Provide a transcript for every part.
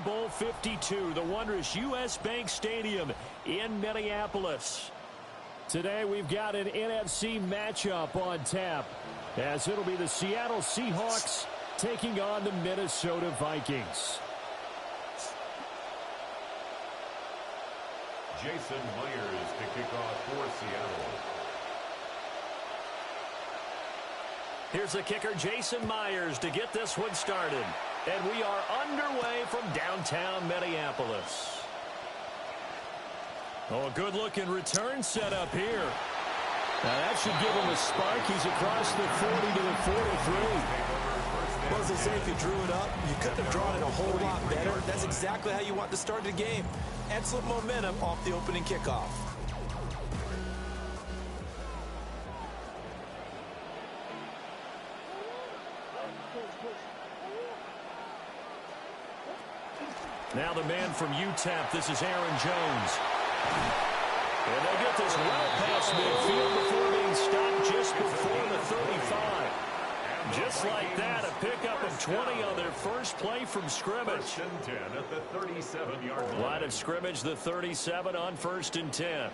Bowl 52, the wondrous U.S. Bank Stadium in Minneapolis. Today we've got an NFC matchup on tap, as it'll be the Seattle Seahawks taking on the Minnesota Vikings. Jason Myers to kick off for Seattle. Here's the kicker, Jason Myers, to get this one started. And we are underway from downtown Minneapolis. Oh, a good-looking return set up here. Now that should give him a spark. He's across the 40 to the 43. Well, as they say, if you drew it up, you couldn't have drawn it a whole lot better. That's exactly how you want to start the game. Excellent momentum off the opening kickoff. Now the man from UTEP, this is Aaron Jones. And they get this well past midfield before being stopped just before the 35. Just like that, a pickup of 20 on their first play from scrimmage. 1st and 10 at the 37-yard line. Line of scrimmage, the 37 on 1st and 10.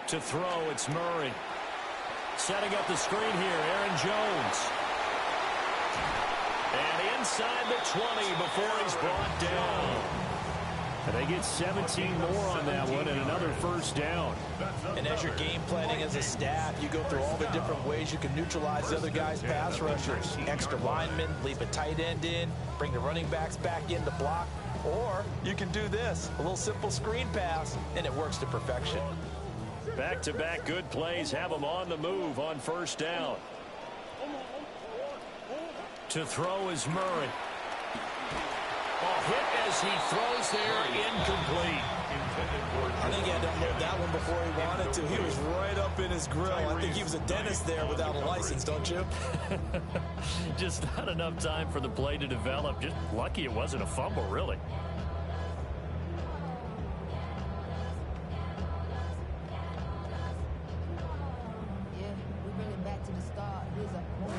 To throw, it's Murray. Setting up the screen here, Aaron Jones. And inside the 20 before he's brought down. And they get 17 more on that one and another first down. And as you're game planning as a staff, you go through all the different ways you can neutralize the other guy's pass rushers. Extra linemen, leave a tight end in, bring the running backs back in to block. Or you can do this, a little simple screen pass, and it works to perfection. Back-to-back good plays have them on the move on first down. To throw is Murray. Hit as he throws there, incomplete. I think he had to unload that one before he wanted to. He was right up in his grill. I think he was a dentist there without a license, don't you? Just not enough time for the play to develop. Just lucky it wasn't a fumble, really.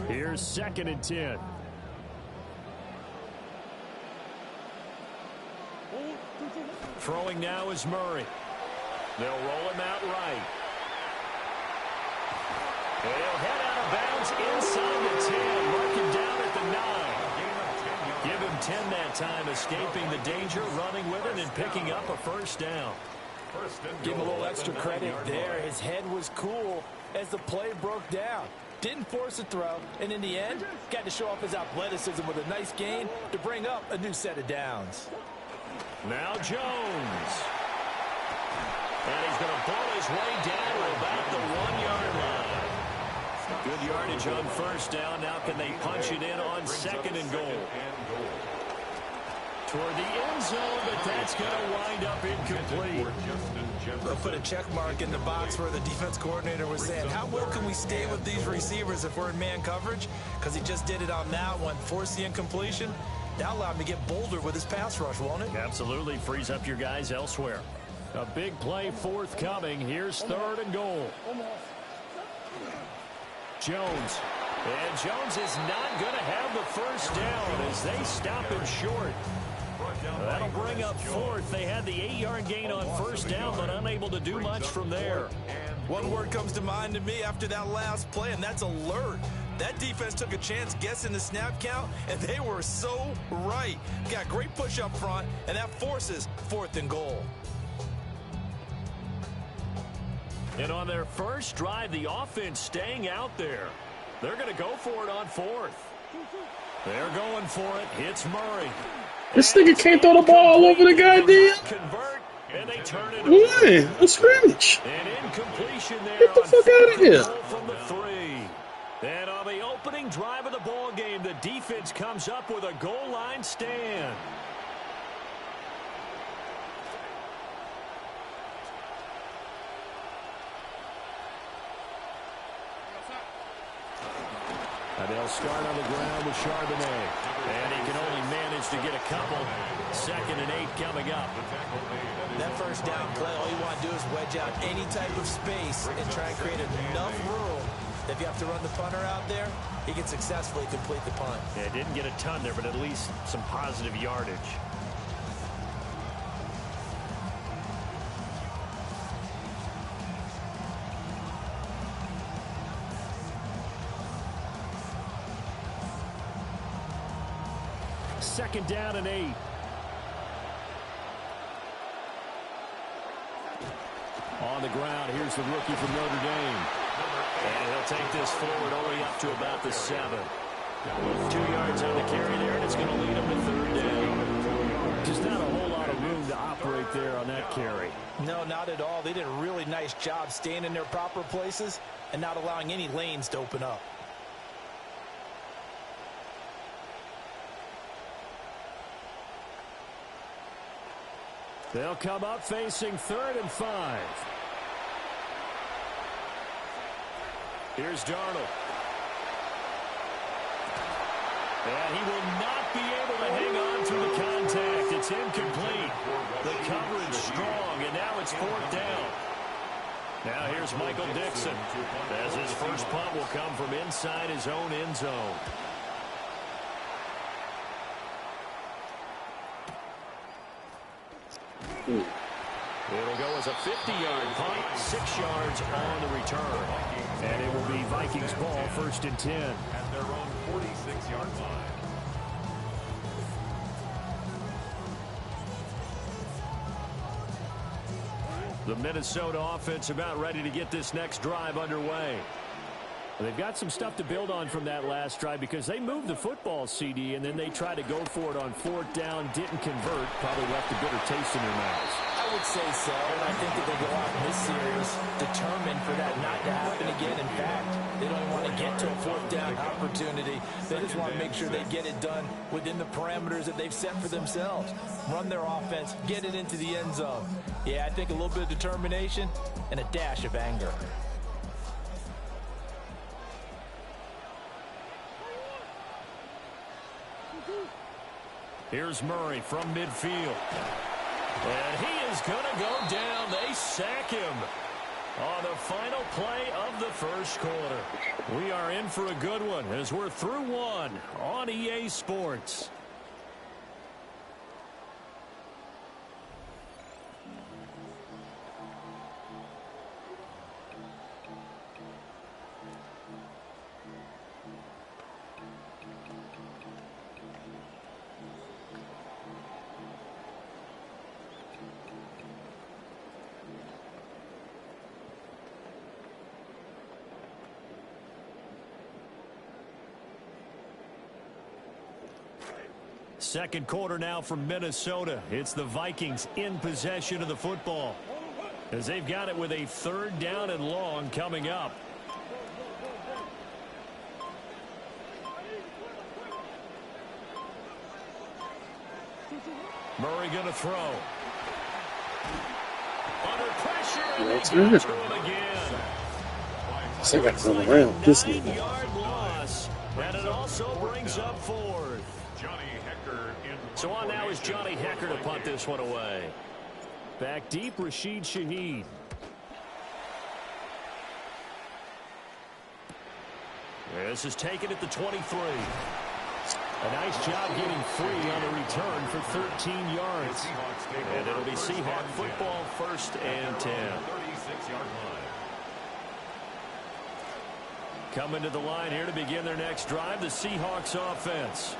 Here's 2nd and 10. Throwing now is Murray. They'll roll him out right. And he'll head out of bounds inside the 10. Mark him down at the 9. Give him 10 that time, escaping the danger, running with it, and picking up a first down. Give him a little extra credit there. His head was cool as the play broke down. Didn't force a throw, and in the end, got to show off his athleticism with a nice gain to bring up a new set of downs. Now Jones. And he's going to pull his way down to about the 1-yard line. Good yardage on first down. Now can they punch it in on 2nd and goal? Toward the end zone, but that's going to wind up incomplete. They'll put a check mark in the box where the defense coordinator was saying, how well can we stay with these receivers if we're in man coverage? Because he just did it on that one, forced the incompletion. That allowed him to get bolder with his pass rush, won't it? Absolutely. Frees up your guys elsewhere. A big play forthcoming. Here's 3rd and goal. Jones. And Jones is not going to have the first down as they stop him short. That'll bring up 4th. They had the 8-yard gain on first down, but unable to do much from there. One word comes to mind to me after that last play, and that's alert. That defense took a chance guessing the snap count, and they were so right. Got great push up front, and that forces 4th and goal. And on their first drive, the offense staying out there. They're going to go for it on 4th. They're going for it. It's Murray. This nigga can't throw the ball all over the goddamn. Convert, and they turn it Why? A scrimmage. An incompletion there. Get the fuck out of here. From the 3. And on the opening drive of the ball game, the defense comes up with a goal line stand. And they'll start on the ground with Charbonnet. And he can only manage to get a couple. 2nd and 8 coming up. That first down play, all you want to do is wedge out any type of space and try and create enough room If you have to run the punter out there, he can successfully complete the punt. Yeah, didn't get a ton there, but at least some positive yardage. Second down and 8. On the ground, here's the rookie from Notre Dame. And he'll take this forward only up to about the 7. 2 yards on the carry there, and it's going to lead him to third down. Just not a whole lot of room to operate there on that carry. No, not at all. They did a really nice job staying in their proper places and not allowing any lanes to open up. They'll come up facing 3rd and 5. Here's Darnold. And he will not be able to hang on through the contact. It's incomplete. The coverage strong, and now it's 4th down. Now here's Michael Dixon, as his first punt will come from inside his own end zone. It'll go as a 50-yard punt, 6 yards on the return. And it will be Vikings ball, 1st and 10. At their own 46-yard line. The Minnesota offense about ready to get this next drive underway. They've got some stuff to build on from that last drive because they moved the football, CD, and then they tried to go for it on 4th down, didn't convert, probably left a bitter taste in their mouths. I would say so, and I think that they go out in this series determined for that not to happen again. In fact, they don't want to get to a 4th down opportunity. They just want to make sure they get it done within the parameters that they've set for themselves. Run their offense, get it into the end zone. Yeah, I think a little bit of determination and a dash of anger. Here's Murray from midfield. And he is going to go down. They sack him on the final play of the first quarter. We are in for a good one as we're through one on EA Sports. Second quarter now from Minnesota. It's the Vikings in possession of the football as they've got it with a 3rd down and long coming up. Murray going to throw. Under pressure. That's good. So I got to run around this nigga. 9-yard loss. And it also brings up 4th. So on now is Johnny Hekker to punt this one away. Back deep, Rashid Shaheed. This is taken at the 23. A nice job getting free on the return for 13 yards. And it'll be Seahawk football, 1st and 10. Coming to the line here to begin their next drive, the Seahawks offense.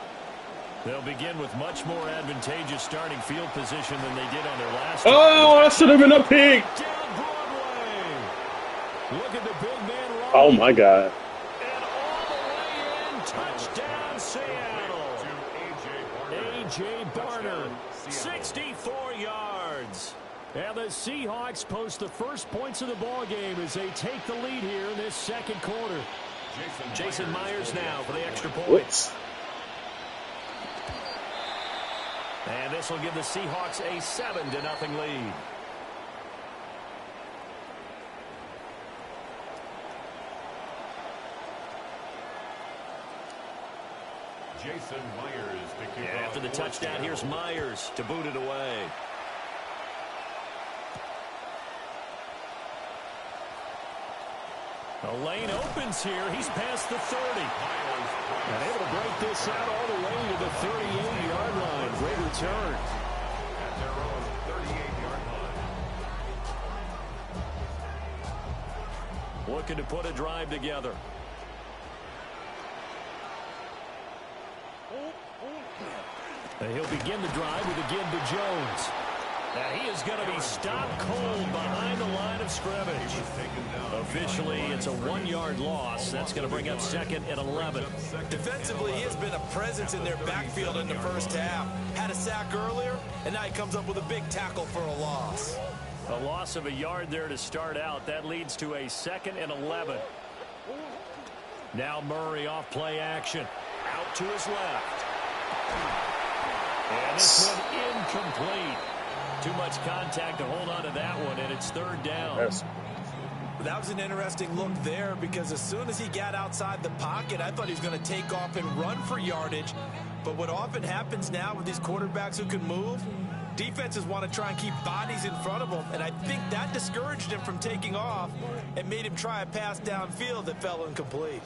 They'll begin with much more advantageous starting field position than they did on their last. Oh, that should have been a pick. Down Broadway. Look at the big man run. Oh, my God. And all the way in, touchdown Seattle. A.J. Barner, 64 yards. And the Seahawks post the first points of the ball game as they take the lead here in this second quarter. Jason Myers now for the extra point. Whoops. And this will give the Seahawks a 7-0 lead. Jason Myers to kick off. After the touchdown, here's Myers to boot it away. A lane opens here. He's past the 30. And able to break this out all the way to the 38-yard line. Great return. At their own 38-yard line. Looking to put a drive together. And he'll begin the drive with a give to Jones. Now he is going to be stopped cold behind the line of scrimmage. Officially, it's a 1-yard loss. That's going to bring up 2nd and 11. Defensively, he has been a presence in their backfield in the first half. Had a sack earlier, and now he comes up with a big tackle for a loss. A loss of a yard there to start out. That leads to a 2nd and 11. Now Murray off play action. Out to his left. And this one incomplete. Too much contact to hold on to that one, and it's 3rd down. Yes. That was an interesting look there because as soon as he got outside the pocket, I thought he was going to take off and run for yardage. But what often happens now with these quarterbacks who can move, defenses want to try and keep bodies in front of them, and I think that discouraged him from taking off and made him try a pass downfield that fell incomplete.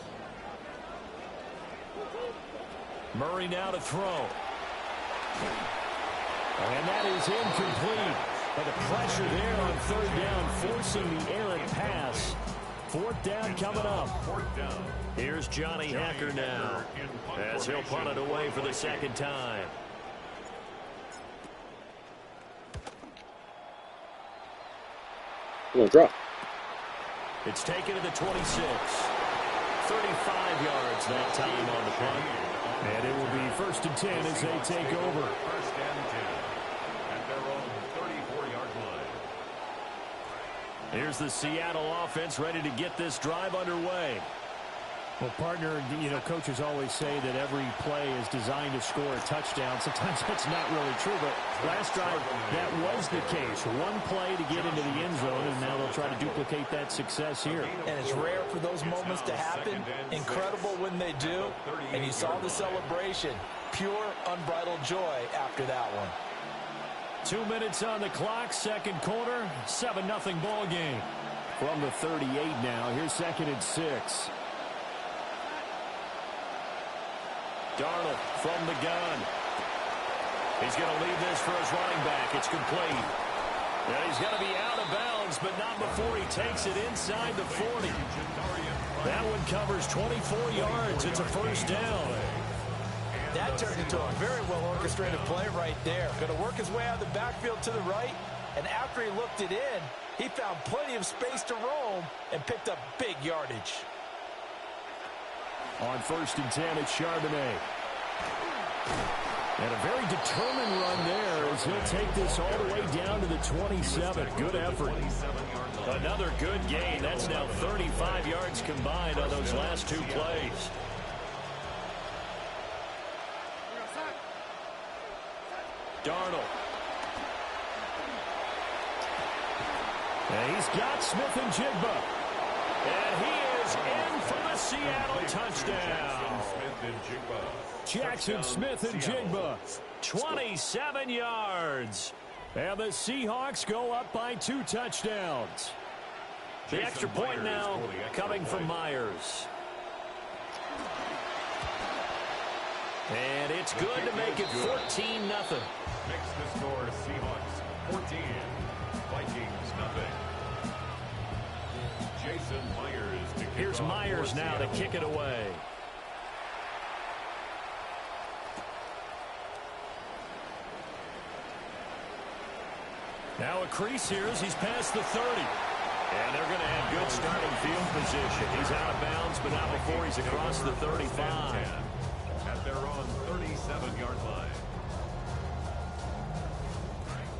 Murray now to throw. And that is incomplete. But the pressure there on 3rd down, forcing the errant pass. 4th down coming up. 4th down. Here's Johnny Hacker now, as he'll punt it away for the 2nd time. We'll drop. It's taken to the 26. 35 yards that time on the punt. And it will be 1st and 10 as they take over. 1st and 10. At their own 34-yard line. Here's the Seattle offense ready to get this drive underway. Well, partner, you know, coaches always say that every play is designed to score a touchdown. Sometimes that's not really true, but last drive, that was the case. One play to get into the end zone, and now they'll try to duplicate that success here. And it's rare for those moments to happen. Incredible when they do. And you saw the celebration. Pure, unbridled joy after that one. 2 minutes on the clock, 2nd quarter, 7-0 ball game. From the 38 now, here's 2nd and 6. Darnold from the gun. He's going to leave this for his running back. It's complete. And he's going to be out of bounds, but not before he takes it inside the 40. That one covers 24 yards. It's a 1st down. That turned into a very well-orchestrated play right there. Going to work his way out of the backfield to the right, and after he looked it in, he found plenty of space to roam and picked up big yardage. On 1st and 10, it's Charbonnet. And a very determined run there as he'll take this all the way down to the 27. Good effort. Another good gain. That's now 35 yards combined on those last 2 plays. Darnold. And he's got Smith-Njigba. And he is in for the Seattle touchdown. Jackson Smith-Njigba, 27 yards. And the Seahawks go up by 2 touchdowns. The extra point now coming from Myers. And it's good to make it 14-0. Makes the score Seahawks 14, Vikings nothing. Jason Myers to kick Here's off Myers for now to Seattle. kick it away. Now a crease here as he's past the 30. And they're going to have good starting field position. He's out of bounds, but not before he's across the 35. At their own 37-yard line.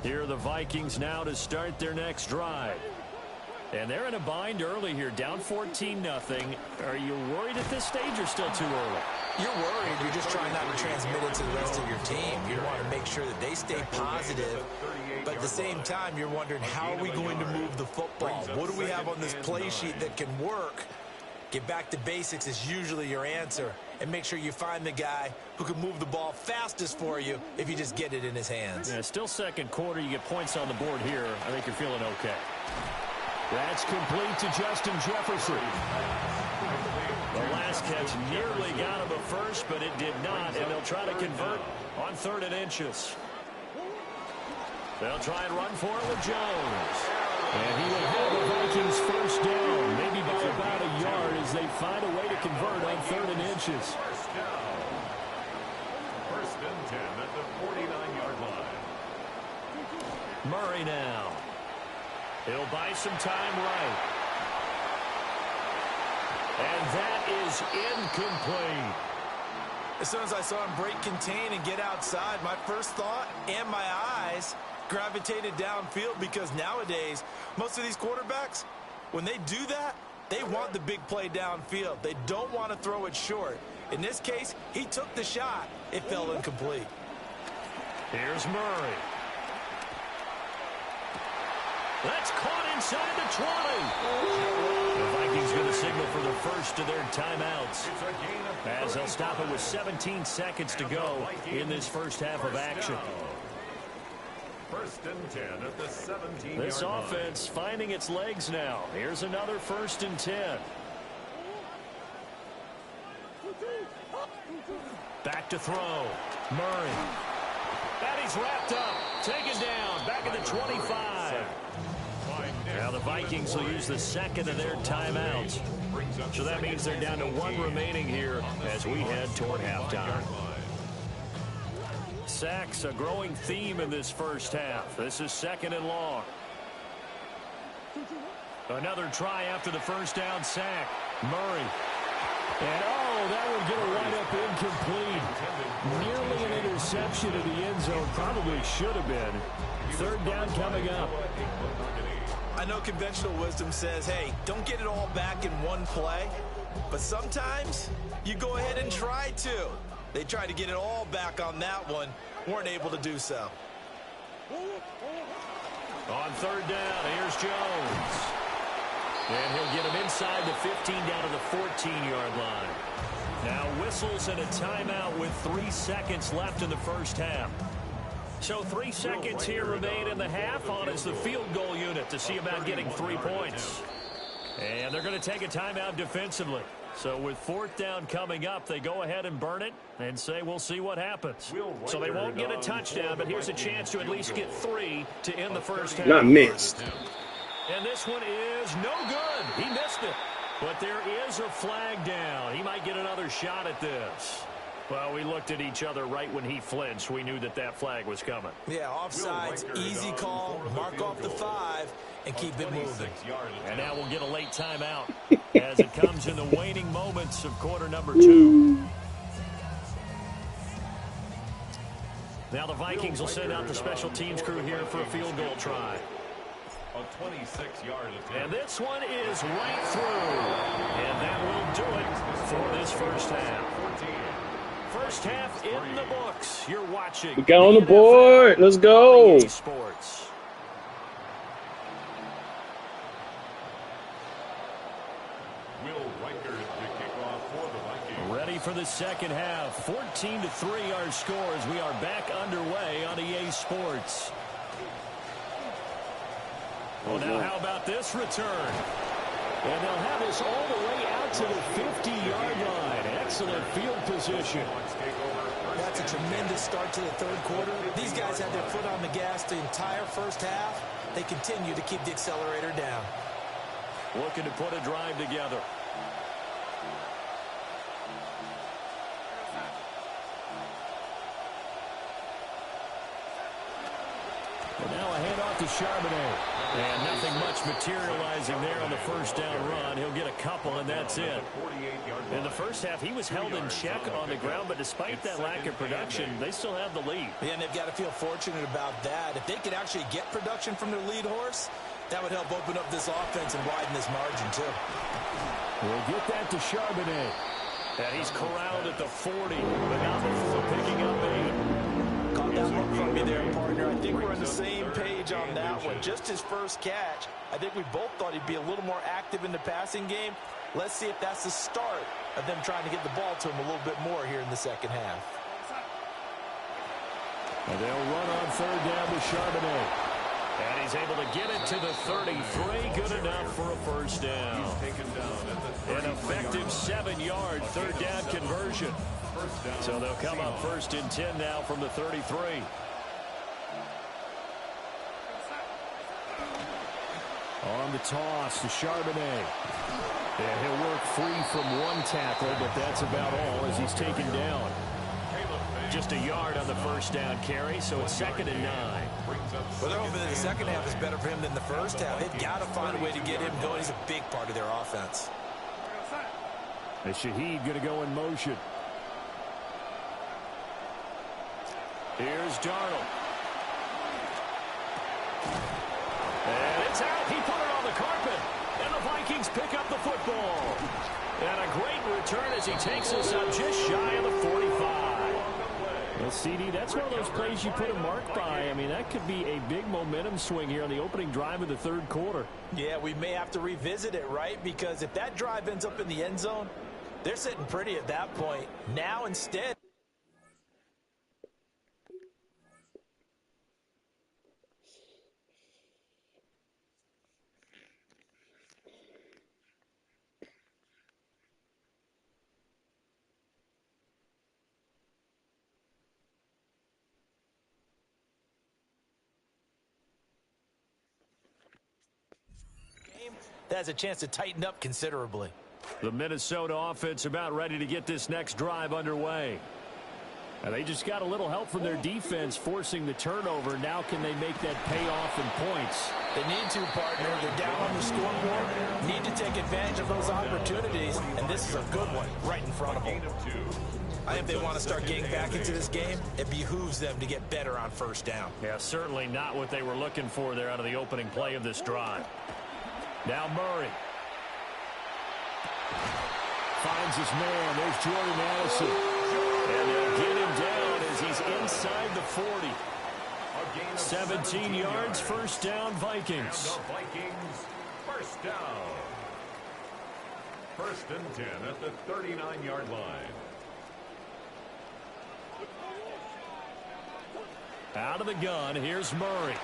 Here are the Vikings now to start their next drive. And they're in a bind early here, down 14-0. Are you worried at this stage or still too early? You're worried. You're just trying not to transmit it to the rest of your team. You want to make sure that they stay positive. But at the same time, you're wondering, how are we going to move the football? What do we have on this play sheet that can work? Get back to basics is usually your answer. And make sure you find the guy who can move the ball fastest for you if you just get it in his hands. Yeah, still 2nd quarter. You get points on the board here. I think you're feeling okay. That's complete to Justin Jefferson. The last catch nearly got him a first, but it did not, and they'll try to convert on 3rd and inches. They'll try and run for it with Jones. And he will have the Vikings first down, maybe by about a yard as they find a way to convert on 3rd and inches. First down. 1st and 10 at the 49-yard line. Murray now. He'll buy some time right. And that is incomplete. As soon as I saw him break contain and get outside, my first thought and my eyes gravitated downfield, because nowadays, most of these quarterbacks, when they do that, they want the big play downfield. They don't want to throw it short. In this case, he took the shot. It fell incomplete. Here's Murray. That's caught inside the 20. The Vikings going to signal for the first of their timeouts, as they'll stop it with 17 seconds to go in this first half of action. 1st and 10 at the 17-yard line. This offense finding its legs now. Here's another 1st and 10. Back to throw. Murray. And he's wrapped up. Taken down. Back at the 25. Now the Vikings will use the second of their timeouts. So that means they're down to 1 remaining here as we head toward halftime. Sacks, a growing theme in this first half. This is 2nd and long. Another try after the first down sack. Murray. And that would get a wide up incomplete. Nearly an interception in the end zone. Probably should have been. 3rd down coming up. I know conventional wisdom says, hey, don't get it all back in one play. But sometimes you go ahead and try to. They tried to get it all back on that one. Weren't able to do so. On 3rd down, here's Jones. And he'll get him inside the 15 down to the 14-yard line. Now whistles and a timeout with 3 seconds left in the first half. So 3 seconds here remain in the half on as the field goal unit to see about getting 3 points. And they're going to take a timeout defensively. So with 4th down coming up, they go ahead and burn it and say we'll see what happens. So they won't get a touchdown, but here's a chance to at least get 3 to end the first half. Not missed. And this one is no good. He missed it. But there is a flag down. He might get another shot at this. Well, we looked at each other right when he flinched. We knew that that flag was coming. Yeah, offsides, easy call, mark off the 5, and keep it moving. And now we'll get a late timeout as it comes in the waning moments of quarter number 2. Now the Vikings will send out the special teams crew here for a field goal try. A 26-yard attempt. And this one is right through. And that will do it for this first half. First half in the books. You're watching. We got on the board. Let's go. EA Sports. Will Riker to kick off for the Vikings. Ready for the second half. 14-3 our score as we are back underway on EA Sports. Well, now how about this return? And they'll have us all the way out to the 50-yard line. Excellent field position. That's a tremendous start to the 3rd quarter. These guys had their foot on the gas the entire first half. They continue to keep the accelerator down. Looking to put a drive together. And now a handoff to Charbonnet. And nothing much materializing there on the first down run. He'll get a couple, and that's it. In the first half, he was held in check on the ground, but despite that lack of production, they still have the lead. Yeah, and they've got to feel fortunate about that. If they could actually get production from their lead horse, that would help open up this offense and widen this margin, too. We'll get that to Charbonnet. And he's corralled at the 40, but not before picking up 8. Caught that one from me there, partner. I think we're on the same page on that one. Just his first catch. I think we both thought he'd be a little more active in the passing game. Let's see if that's the start of them trying to get the ball to him a little bit more here in the second half. And they'll run on 3rd down to Charbonnet. And he's able to get it to the 33. Good enough for a first down. An effective 7-yard third-down conversion. So they'll come up 1st and 10 now from the 33. On the toss to Charbonnet. And he'll work free from one tackle, but that's about all as he's taken down. Just a yard on the first down carry, so it's 2nd and 9. Well, they're hoping that the second half is better for him than the first half. They've got to find a way to get him going. He's a big part of their offense. And Shaheed going to go in motion. Here's Darnold. And it's out. He put it on the carpet. And the Vikings pick up the football. And a great return as he takes us up just shy of the 45. Well, CD, that's one of those plays you put a mark by. I mean, that could be a big momentum swing here on the opening drive of the third quarter. Yeah, we may have to revisit it, right? Because if that drive ends up in the end zone, they're sitting pretty at that point. Now instead. That has a chance to tighten up considerably. The Minnesota offense about ready to get this next drive underway. And they just got a little help from their defense forcing the turnover. Now can they make that pay off in points? They need to, partner. They're down on the scoreboard. Need to take advantage of those opportunities. And this is a good one right in front of them. I think if they want to start getting back into this game, it behooves them to get better on first down. Yeah, certainly not what they were looking for there out of the opening play of this drive. Now Murray. Finds his man. There's Jordan Addison. And they'll get him down as he's inside the 40. 17 yards, first down, Vikings. The Vikings, first down. 1st and 10 at the 39-yard line. Out of the gun, here's Murray.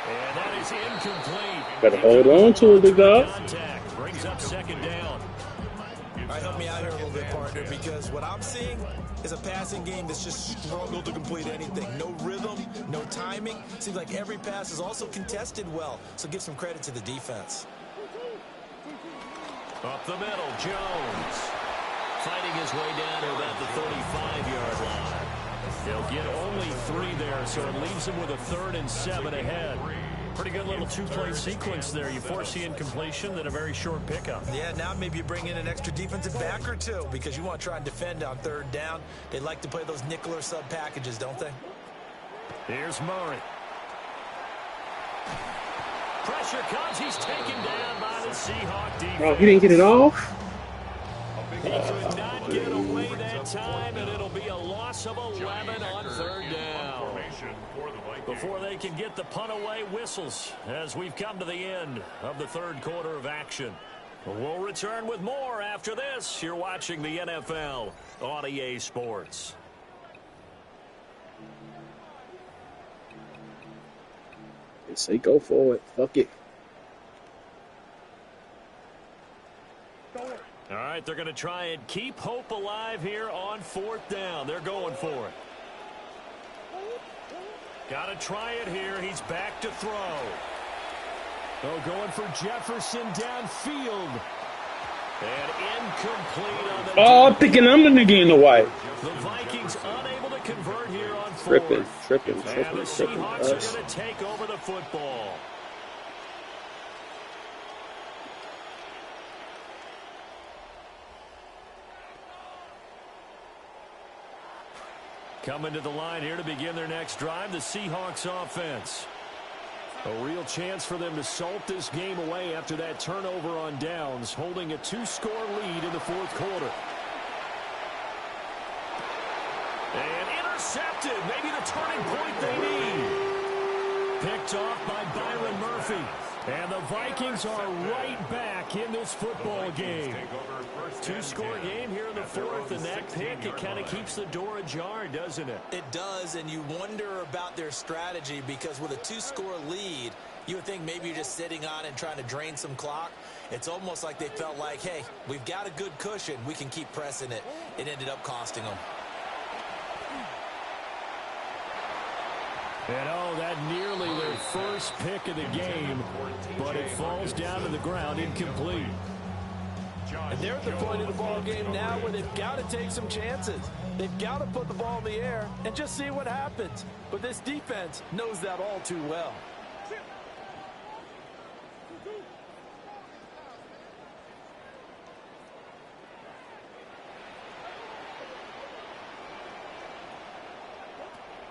And that is incomplete. Better hold on to it, big dog. Contact brings up 2nd down. All right, help me out here a little bit, partner, because what I'm seeing is a passing game that's just struggled to complete anything. No rhythm, no timing. Seems like every pass is also contested well, so give some credit to the defense. Up the middle, Jones. Fighting his way down to about the 35-yard line. They'll get only 3 there, so it leaves them with a 3rd and 7 ahead. Pretty good little 2-play sequence there. You force the incompletion, then a very short pickup. Yeah, now maybe you bring in an extra defensive back or two because you want to try and defend on 3rd down. They like to play those nickel or sub packages, don't they? Here's Murray. Pressure comes. He's taken down by the Seahawk defense. Oh, he didn't get it off? He could not get away that time, and it'll be a loss of 11 on 3rd down. Before they can get the punt away, whistles as we've come to the end of the 3rd quarter of action. We'll return with more after this. You're watching the NFL on EA Sports. They say go for it. Fuck it. All right, they're going to try and keep hope alive here on 4th down. They're going for it. Got to try it here. He's back to throw. Oh, going for Jefferson downfield. And incomplete on the... Oh, I'm thinking I'm going to get in the white. The Vikings unable to convert here on 4th. Tripping. And the Seahawks are going to take over the football. Coming to the line here to begin their next drive, the Seahawks offense. A real chance for them to salt this game away after that turnover on downs, holding a 2-score lead in the 4th quarter. And intercepted. Maybe the turning point they need. Picked off by Byron Murphy. And the Vikings are right back in this football game. 2-score game here in the 4th, and that that pick, it kind of keeps the door ajar, doesn't it? It does, and you wonder about their strategy because with a 2-score lead, you would think maybe you're just sitting on it and trying to drain some clock. It's almost like they felt like, hey, we've got a good cushion. We can keep pressing it. It ended up costing them. And oh, that nearly their first pick of the game, but it falls down to the ground incomplete. And they're at the point of the ball game now where they've got to take some chances. They've got to put the ball in the air and just see what happens. But this defense knows that all too well.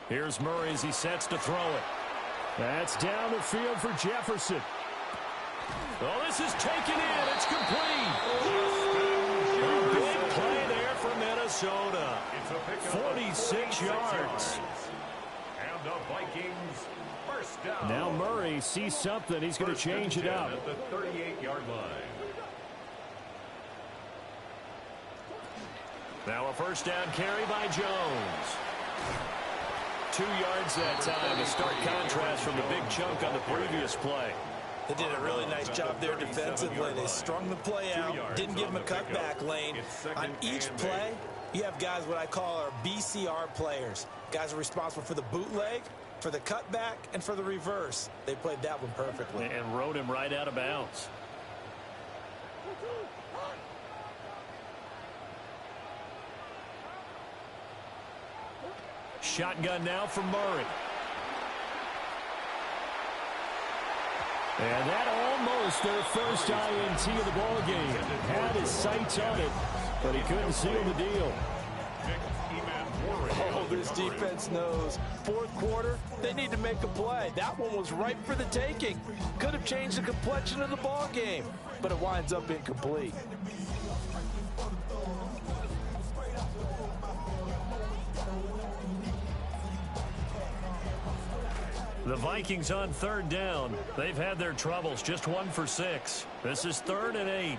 Here's Murray as he sets to throw it. That's down the field for Jefferson. Oh, this is taken in. It's complete. A big play there for Minnesota. 46 yards. And the Vikings first down. Now Murray sees something. He's going to change it up. At the 38-yard line. Now a first down carry by Jones. 2 yards that time. A stark contrast from the big chunk on the previous play. They did a really nice job there defensively. They strung the play out, didn't give him a cutback lane. On each play, you have guys what I call our BCR players. Guys are responsible for the bootleg, for the cutback, and for the reverse. They played that one perfectly. And rode him right out of bounds. Shotgun now for Murray. And that almost their first INT of the ball game. Had his sights on it, but he couldn't seal the deal. Oh, this defense knows. Fourth quarter, they need to make a play. That one was ripe for the taking. Could have changed the complexion of the ball game, but it winds up incomplete. The Vikings on third down. They've had their troubles. Just 1 for 6. This is 3rd and 8.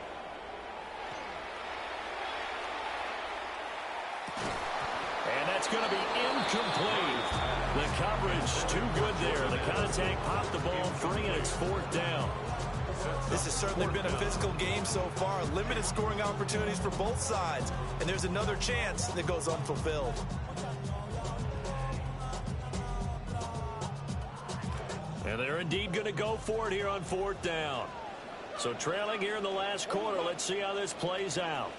And that's going to be incomplete. The coverage too good there. The contact popped the ball free, and it's 4th down. This has certainly been a physical game so far. Limited scoring opportunities for both sides. And there's another chance that goes unfulfilled. And they're indeed going to go for it here on 4th down. So trailing here in the last quarter. Let's see how this plays out.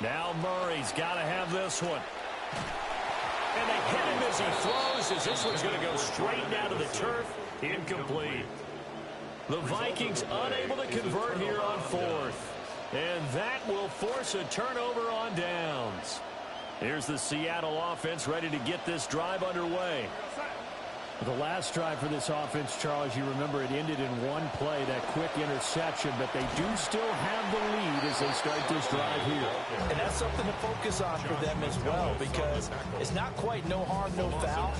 Now Murray's got to have this one. And they hit him as he throws, as this one's going to go straight down to the turf. Incomplete. The Vikings unable to convert here on 4th. And that will force a turnover on downs. Here's the Seattle offense ready to get this drive underway. The last drive for this offense, Charles, you remember it ended in one play, that quick interception, but they do still have the lead as they start this drive here. And that's something to focus on for them as well, because it's not quite no harm, no foul,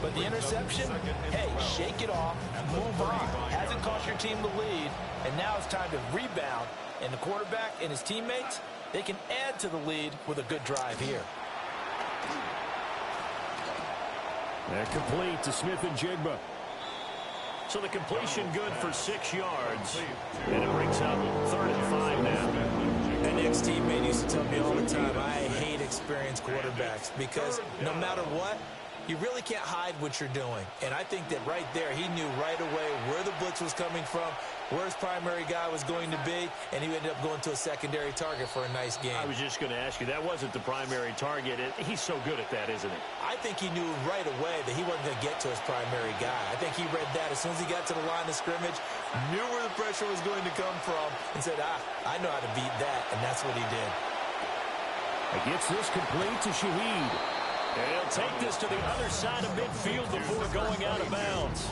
but the interception, hey, shake it off, move on. Hasn't cost your team the lead, and now it's time to rebound, and the quarterback and his teammates, they can add to the lead with a good drive here. They're complete to Smith-Njigba. So the completion good for 6 yards. And it brings up 3rd and 5 now. An ex-teammate used to tell me all the time, I hate experienced quarterbacks because no matter what, you really can't hide what you're doing. And I think that right there, he knew right away where the blitz was coming from, where his primary guy was going to be, and he ended up going to a secondary target for a nice game. I was just going to ask you, that wasn't the primary target. He's so good at that, isn't he? I think he knew right away that he wasn't going to get to his primary guy. I think he read that as soon as he got to the line of scrimmage, knew where the pressure was going to come from, and said, I know how to beat that, and that's what he did. He gets this complete to Shaheed. And he'll take this to the other side of midfield before going out of bounds.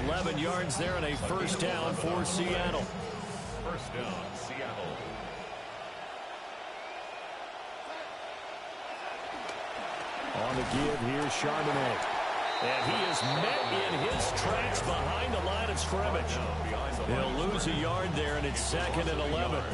11 yards there and a first down for Seattle. First down, Seattle. On the give, here's Charbonnet. And he is met in his tracks behind the line of scrimmage. He'll lose a yard there, and it's 2nd and 11.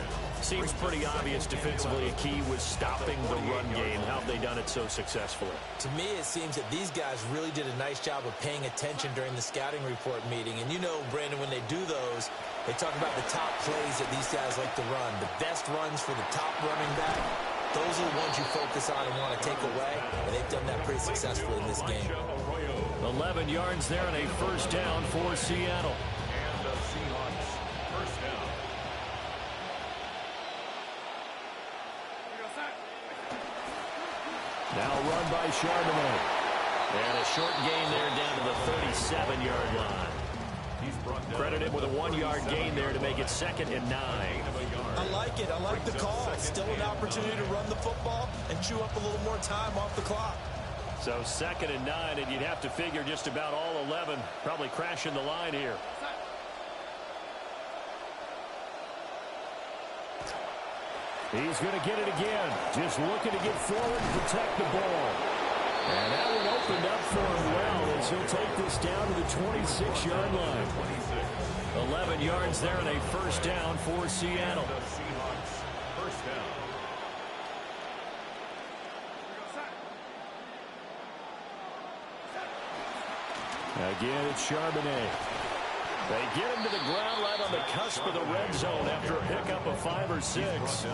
Seems pretty obvious defensively. A key was stopping the run game. How have they done it so successfully? To me, it seems that these guys really did a nice job of paying attention during the scouting report meeting. And you know, Brandon, when they do those, they talk about the top plays that these guys like to run. The best runs for the top running back. Those are the ones you focus on and want to take away. And they've done that pretty successfully in this game. 11 yards there and a first down for Seattle. And the Seahawks first down. Now run by Charbonnet. And a short gain there down to the 37-yard line. Credit him with a 1-yard gain there to make it 2nd and 9. I like it. I like the call. Still an opportunity to run the football and chew up a little more time off the clock. So 2nd and 9, and you'd have to figure just about all 11 probably crashing the line here. He's going to get it again. Just looking to get forward and protect the ball. And that one opened up for him well as he'll take this down to the 26-yard line. 11 yards there and a first down for Seattle. The Seahawks first down. Again, it's Charbonnet. They get him to the ground right on the cusp of the red zone after a pickup of 5 or 6.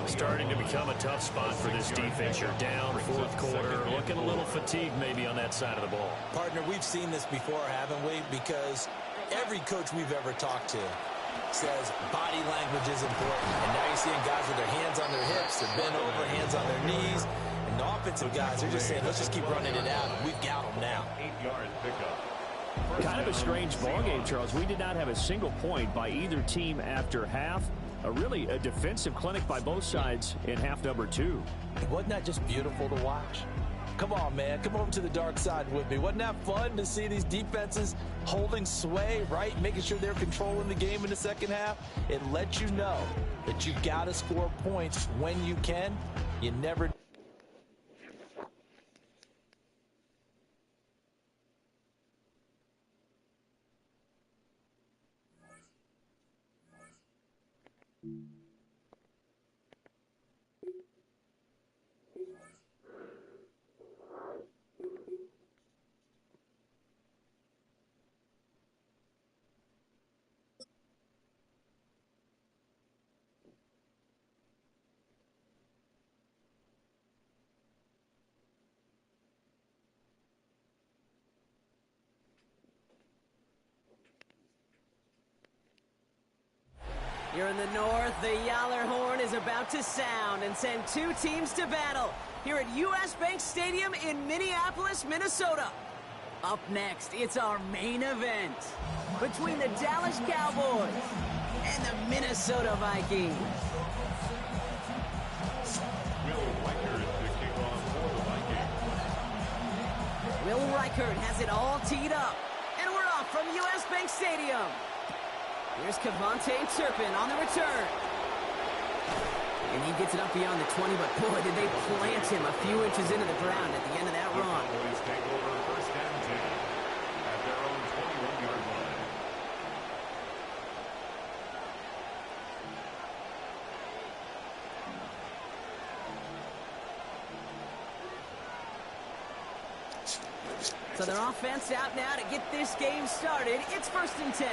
Starting to become a tough spot for this defense. You're down 4th quarter, looking a little fatigued maybe on that side of the ball. Partner, we've seen this before, haven't we? Because every coach we've ever talked to says body language is important. And now you're seeing guys with their hands on their hips, they're bent over, hands on their knees. And the offensive guys are just saying, let's just keep running it out. We've got them now. 8-yard pickup. Kind of a strange ball game, Charles. We did not have a single point by either team after half. Really a defensive clinic by both sides in half number 2. Wasn't that just beautiful to watch? Come on, man. Come over to the dark side with me. Wasn't that fun to see these defenses holding sway, right? Making sure they're controlling the game in the second half. It lets you know that you've got to score points when you can. You never... Here in the north, the Yaller horn is about to sound and send 2 teams to battle here at U.S. Bank Stadium in Minneapolis, Minnesota. Up next, it's our main event between the Dallas Cowboys and the Minnesota Vikings. Will Reichert to kick off for the Vikings. Will Reichert has it all teed up, and we're off from U.S. Bank Stadium. Here's Kevontae Turpin on the return. And he gets it up beyond the 20, but boy, did they plant him a few inches into the ground at the end of that run. Cowboys take over first and 10 at their own 21-yard line. So their offense out now to get this game started. It's first and 10.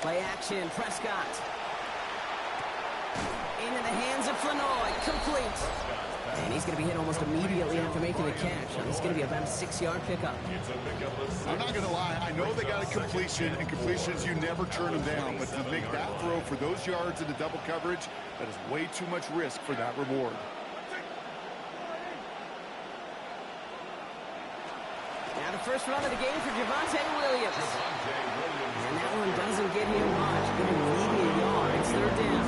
Play action, Prescott. Into the hands of Flournoy, complete. And he's going to be hit almost immediately after making the catch. It's going to be about a 6-yard pickup. I'm not going to lie. I know they got a completion, and completions, you never turn them down. But to make that throw for those yards into double coverage, that is way too much risk for that reward. Now the first run of the game for Javonte Williams. And that one doesn't get him much. Get him maybe a yard. It's third down.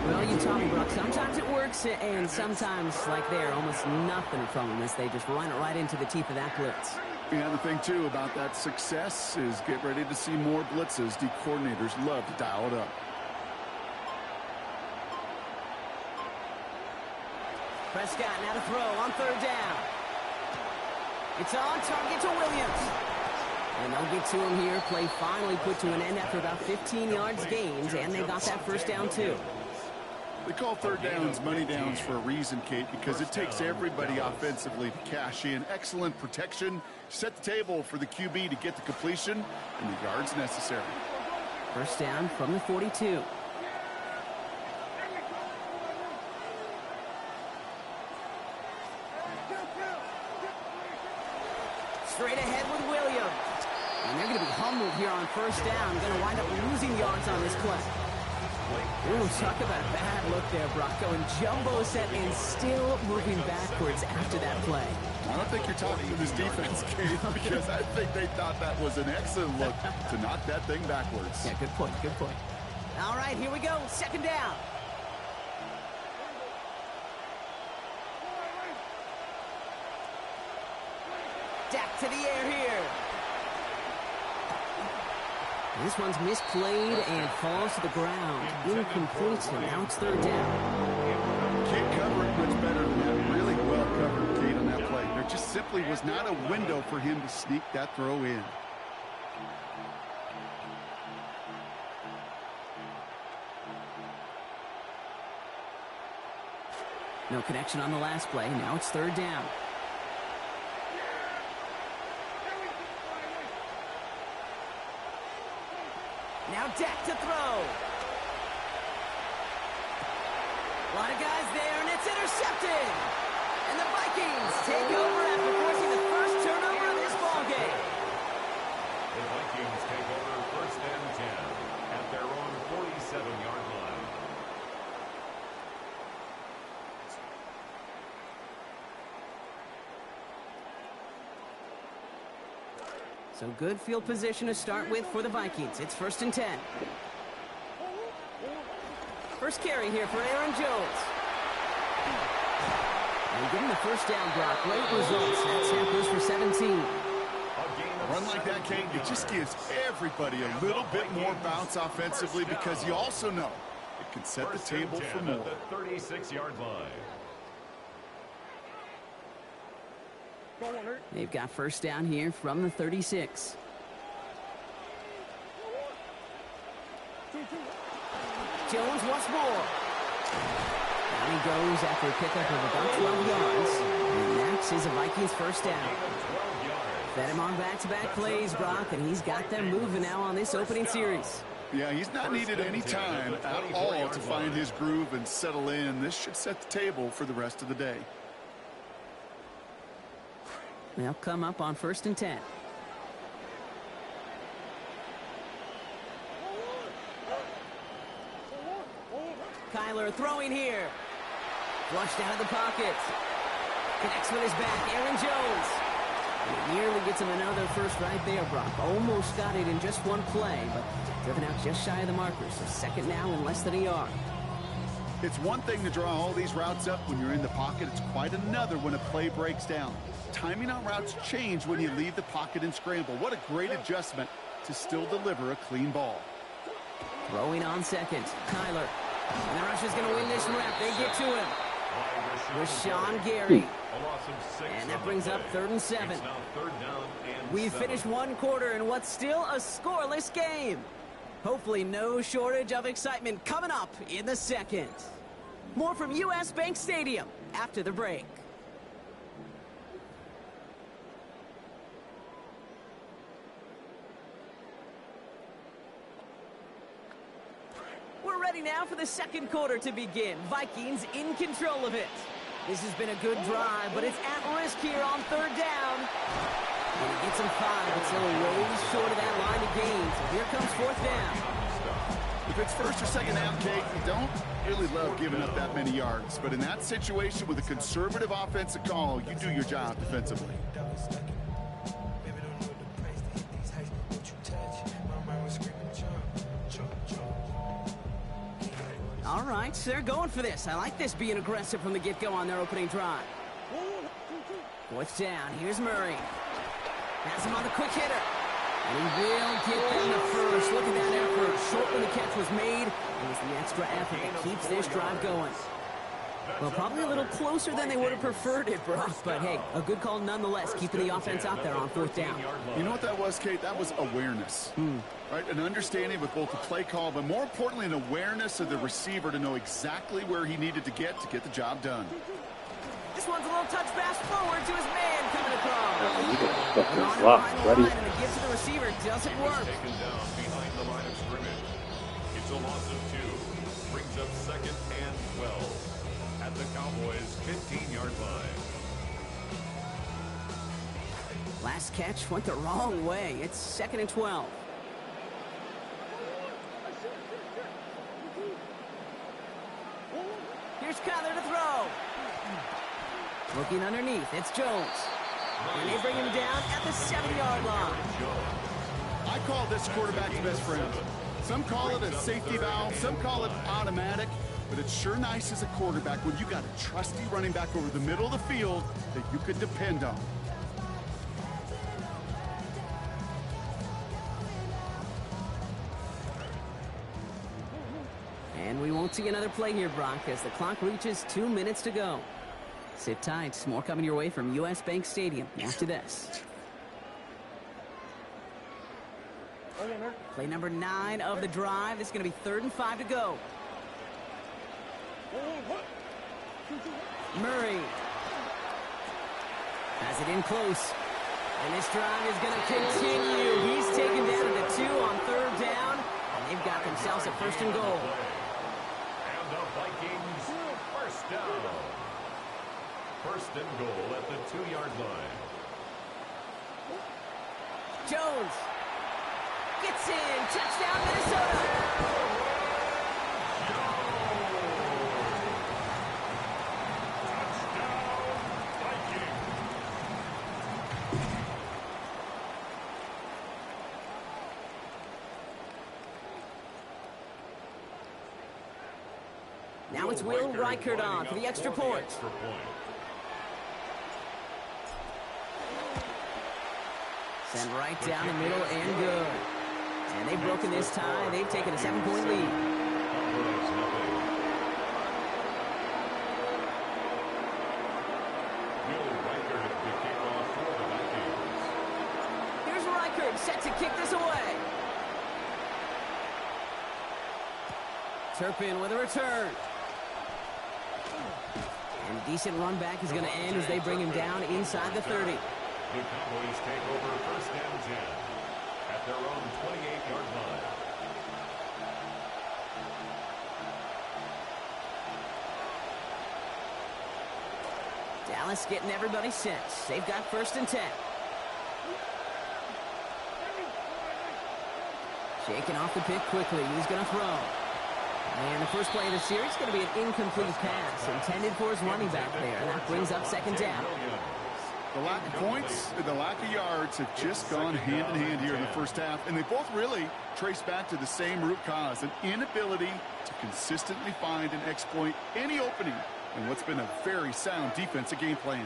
Well, you taught me, Brock. Sometimes it works, and sometimes, like there, almost nothing from them as they just run it right into the teeth of that blitz. Yeah, the thing, too, about that success is get ready to see more blitzes. The coordinators love to dial it up. Prescott now to throw on third down. It's on target to Williams. And they'll get to him here. Play finally put to an end after about 15 yards gained, and they got that first down too. They call third downs money downs for a reason, Kate, because it takes everybody offensively to cash in. Excellent protection. Set the table for the QB to get the completion and the yards necessary. First down from the 42. Straight ahead with Williams. And they're going to be humbled here on first down. Going to wind up losing yards on this play. Ooh, talk about a bad look there, Brock. Going jumbo set and still moving backwards after that play. I don't think you're talking to this defense, Kate, because I think they thought that was an excellent look to knock that thing backwards. Yeah, good point, good point. All right, here we go. Second down. Dak to the air here. This one's misplayed and falls to the ground. Incomplete, so now it's third down. Can't cover it much better than that. Really well covered, Kate, on that play. There just simply was not a window for him to sneak that throw in. No connection on the last play. Now it's third down. Now Dak to throw. A lot of guys there, and it's intercepted. And the Vikings take over after forcing the first turnover of this ballgame. The Vikings take over first and 10 at their own 47-yard line. So good field position to start with for the Vikings. It's first and 10. First carry here for Aaron Jones. And getting the first down, Brock. Great results. That samples for 17. A run like that, Kate, it just gives everybody a little bit more bounce offensively because you also know it can set the table for more. At the 36-yard line. They've got first down here from the 36. Jones once more. Down he goes after a pickup of about 12 yards. And that is a Vikings first down. Fed him on back-to-back plays, Brock, and he's got them moving now on this opening series. Yeah, he's not needed any time at all to find his groove and settle in. This should set the table for the rest of the day. They'll come up on first and 10. Kyler throwing here. Flushed out of the pocket. Connects with his back. Aaron Jones. And he nearly gets him another first right there, Brock. Almost got it in just one play, but driven out just shy of the marker. So second now in less than a yard. It's one thing to draw all these routes up when you're in the pocket. It's quite another when a play breaks down. Timing on routes change when you leave the pocket and scramble. What a great adjustment to still deliver a clean ball. Throwing on second. Kyler. And the Russia's going to win this rep. They get to him. Rashawn Gary. And that brings up third and 7. We've finished one quarter in what's still a scoreless game. Hopefully no shortage of excitement coming up in the second. More from US Bank Stadium after the break. We're ready now for the second quarter to begin. Vikings in control of it. This has been a good drive, but it's at risk here on third down. And he gets him 5, but still way short of that line of gain. So here comes fourth down. If it's first or second down, Kate, you don't really love giving up that many yards. But in that situation with a conservative offensive call, you do your job defensively. All right, they're going for this. I like this being aggressive from the get-go on their opening drive. Fourth down. Here's Murray. Has him on the quick hitter. And he will get them the first. Look at that effort. Short when the catch was made. It was the extra effort that keeps this drive going. Well, probably a little closer than they would have preferred it, Brock. But, hey, a good call nonetheless, keeping the offense out there on 4th down. You know what that was, Kate? That was awareness. Right? An understanding with both the play call, but more importantly, an awareness of the receiver to know exactly where he needed to get the job done. This one's a little touch pass forward to his man coming across. You got fucking On blocked, the buddy. line, and the give to the receiver doesn't work. Taken down behind the line of scrimmage. It's a loss of 2. Brings up 2nd and 12 at the Cowboys' 15-yard line. Last catch went the wrong way. It's 2nd and 12. Here's Kyler to throw. Looking underneath, it's Jones. And they bring him down at the 7-yard line. I call this quarterback's best friend. Some call it a safety valve, some call it automatic, but it's sure nice as a quarterback when you got a trusty running back over the middle of the field that you could depend on. And we won't see another play here, Brock, as the clock reaches 2 minutes to go. Sit tight. More coming your way from U.S. Bank Stadium after this. Play number 9 of the drive. It's going to be 3rd and 5 to go. Murray has it in close. And this drive is going to continue. He's taken down to the 2 on 3rd down. And they've got themselves a 1st and goal. And the Vikings, 1st down. 1st and goal at the 2-yard line. Jones gets in. Touchdown, Minnesota. Now it's Will Reichert on for the extra point. Sent right down the middle and good. And they've broken this tie. They've taken a 7-point lead. Here's Reichert set to kick this away. Turpin with a return. And a decent run back is going to end as they bring him down inside the 30. The Cowboys take over 1st and 10 at their own 28-yard line. Dallas getting everybody set. They've got 1st and 10. Shaking off the pick quickly. He's going to throw. And the first play of the series is going to be an incomplete pass intended for his running back there. And that brings up 2nd down. The lack of points and the lack of yards have just gone hand in hand here in the 1st half, and they both really trace back to the same root cause, an inability to consistently find and exploit any opening in what's been a very sound defensive game plan.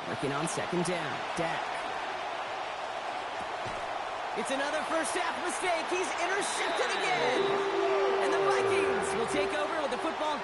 Working on 2nd down. Dak. It's another 1st half mistake. He's intercepted again. And the Vikings will take over with the football.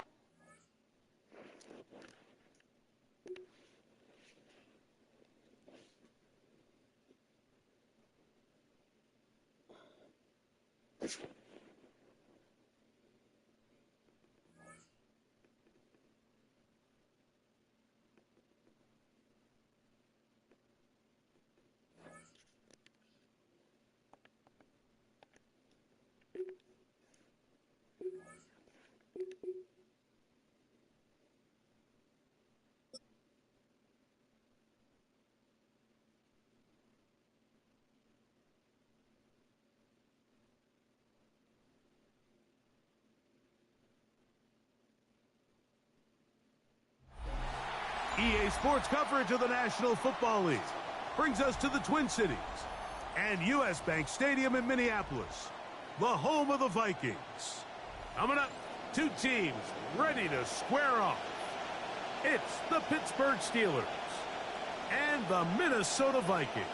EA Sports coverage of the National Football League brings us to the Twin Cities and U.S. Bank Stadium in Minneapolis, the home of the Vikings. Coming up, 2 teams ready to square off. It's the Pittsburgh Steelers and the Minnesota Vikings.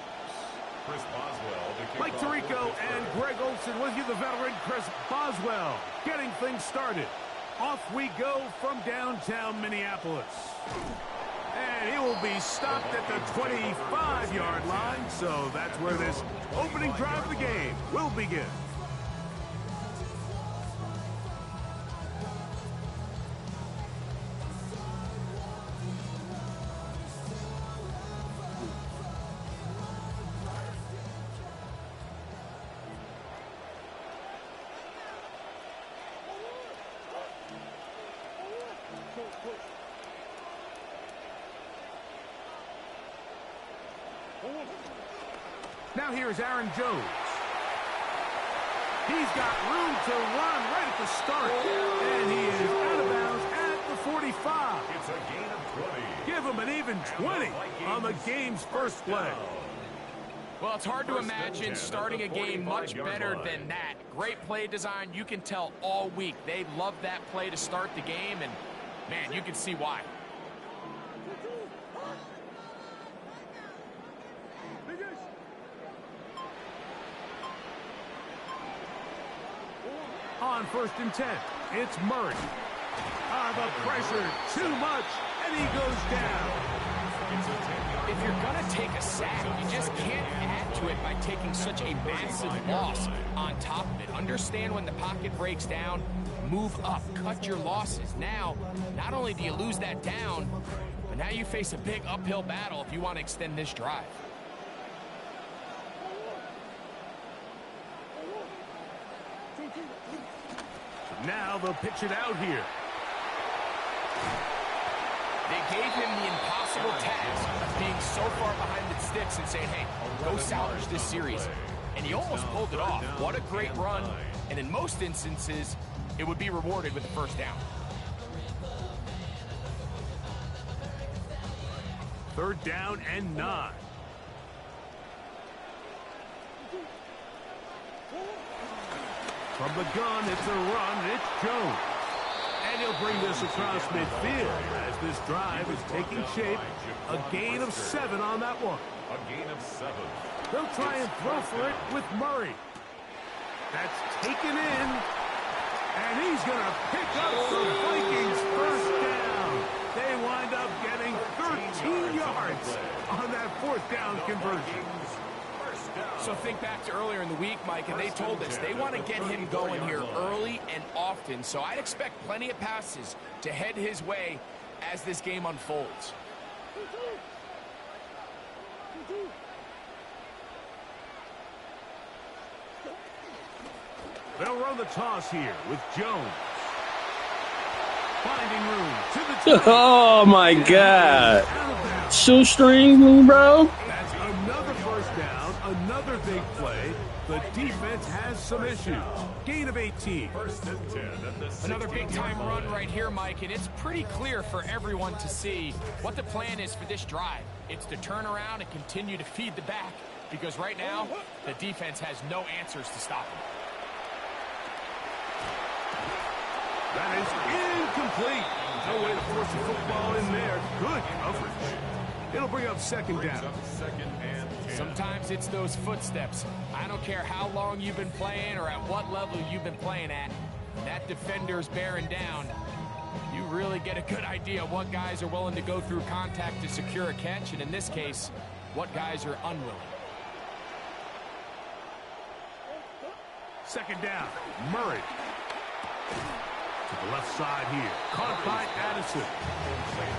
Chris Boswell to kick Mike off Tirico for and Pittsburgh. Greg Olson with you, the veteran Chris Boswell, getting things started. Off we go from downtown Minneapolis. And he will be stopped at the 25-yard line, so that's where this opening drive of the game will begin. Now here's Aaron Jones. He's got room to run right at the start. And he is out of bounds at the 45. It's a gain of 20. Give him an even 20 on the game's first play. Well, it's hard to imagine starting a game much better than that. Great play design. You can tell all week they love that play to start the game, and, man, you can see why. On 1st and 10, it's Murray. The pressure, too much, and he goes down. If you're going to take a sack, you just can't add to it by taking such a massive loss on top of it. Understand when the pocket breaks down, move up, cut your losses. Now, not only do you lose that down, but now you face a big uphill battle if you want to extend this drive. Now they'll pitch it out here. They gave him the impossible task of being so far behind the sticks and saying, hey, go salvage this series. And he almost pulled it off. What a great run. And in most instances, it would be rewarded with a first down. 3rd down and 9. From the gun, it's a run, and it's Jones. And he'll bring this across midfield as this drive is taking shape. A gain of 7 on that one. A gain of 7. They'll try and throw for it with Murray. That's taken in. And he's going to pick up the Vikings first down. They wind up getting 13 yards on that 4th down conversion. So think back to earlier in the week, Mike, and they told us they want to get him going here early and often. So I'd expect plenty of passes to head his way as this game unfolds. They'll run the toss here with Jones. Finding room to the Oh my God. Shoestring, bro. That's another first down, another big play. The defense has some issues. Gain of 18. 1st and 10 at the Another big-time run right here, Mike, and it's pretty clear for everyone to see what the plan is for this drive. It's to turn around and continue to feed the back, because right now, the defense has no answers to stop him. That is incomplete. No way to force the football in there. Good coverage. It'll bring up 2nd down. 2nd and 10. Sometimes it's those footsteps. I don't care how long you've been playing or at what level you've been playing at. When that defender's bearing down, you really get a good idea of what guys are willing to go through contact to secure a catch, and in this case, what guys are unwilling. 2nd down. Murray. To the left side here. Caught by Addison.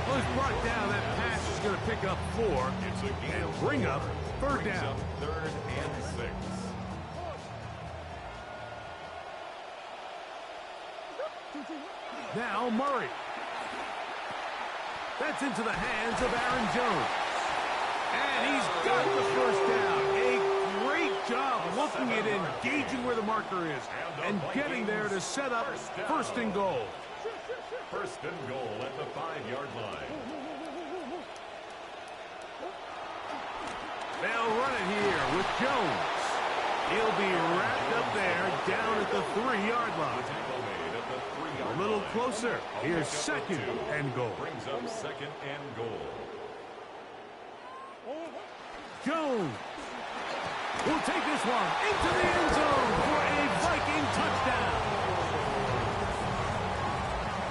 Well, he's brought down. That pass is going to pick up 4 and bring up 3rd down. 3rd and 6. Now Murray. That's into the hands of Aaron Jones. And he's got the first down. A great job looking at engaging where the marker is and getting there to set up 1st and goal. 1st and goal at the 5-yard line. They'll run it here with Jones. He'll be wrapped up there down at the 3-yard line. A little closer. Here's 2nd and goal. Brings up 2nd and goal. Jones. will take this one into the end zone for a Viking touchdown.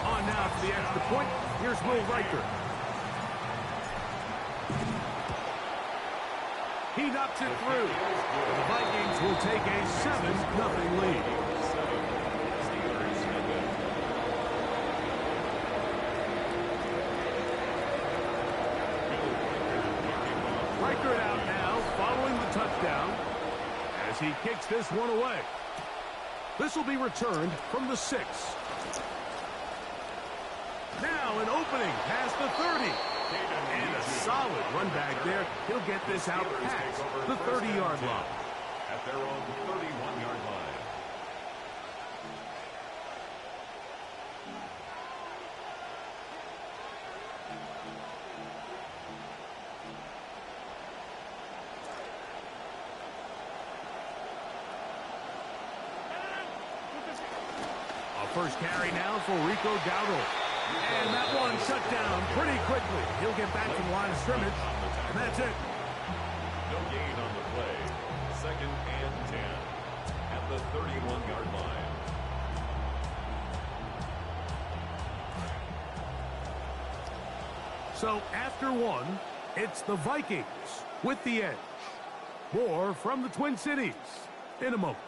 On now to the extra point. Here's Will Riker. He knocks it through. The Vikings will take a 7-0 lead. Riker out now, following the touchdown, as he kicks this one away. This will be returned from the 6. Now an opening past the 30. And a solid run back there. He'll get this out past the 30-yard line. At their own 31-yard line. A first carry now for Rico Dowdle. And that one shut down pretty quickly. He'll get back to the line of scrimmage, and that's it. No gain on the play. 2nd and 10 at the 31-yard line. So after one, it's the Vikings with the edge. More from the Twin Cities in a moment.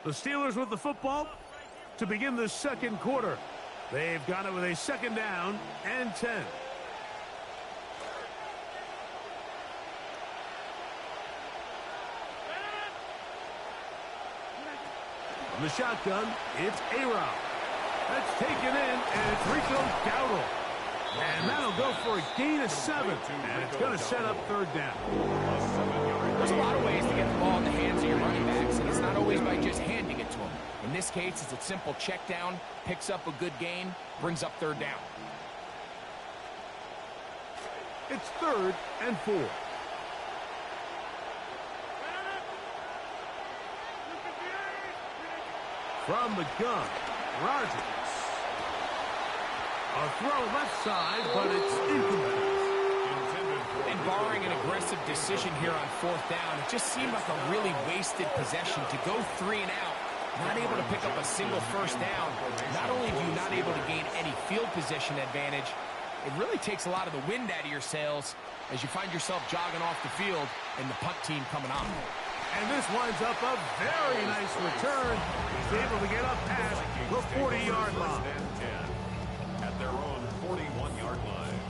The Steelers with the football to begin the second quarter. They've got it with a 2nd down and 10. From the shotgun, it's A-Rod. That's taken in, and it's Rico Dowdle. And that'll go for a gain of 7. And it's going to set up 3rd down. There's a lot of ways to get the ball in the hands of your running backs, and it's not always by just handing it to them. In this case, it's a simple check down, picks up a good gain, brings up 3rd down. It's 3rd and 4. From the gun, Rodgers. A throw left side, but it's incomplete. And barring an aggressive decision here on 4th down, it just seemed like a really wasted possession to go 3 and out. Not able to pick up a single first down. Not only do you not able to gain any field position advantage, it really takes a lot of the wind out of your sails as you find yourself jogging off the field and the punt team coming on. And this winds up a very nice return. He's able to get up past the 40-yard line. At their own 41-yard line.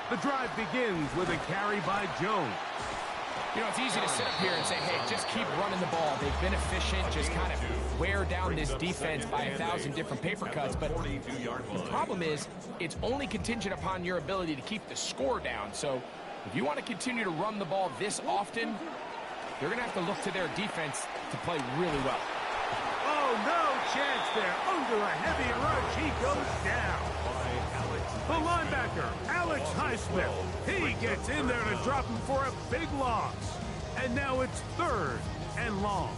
The drive begins with a carry by Jones. You know, it's easy to sit up here and say, hey, just keep running the ball. They've been efficient, just kind of wear down this defense by 1,000 different paper cuts. But the problem is, it's only contingent upon your ability to keep the score down. So if you want to continue to run the ball this often, you're going to have to look to their defense to play really well. Oh, no chance there. Under a heavy rush, he goes down. The linebacker, Alex Highsmith, he gets in there to drop him for a big loss. And now it's 3rd and long.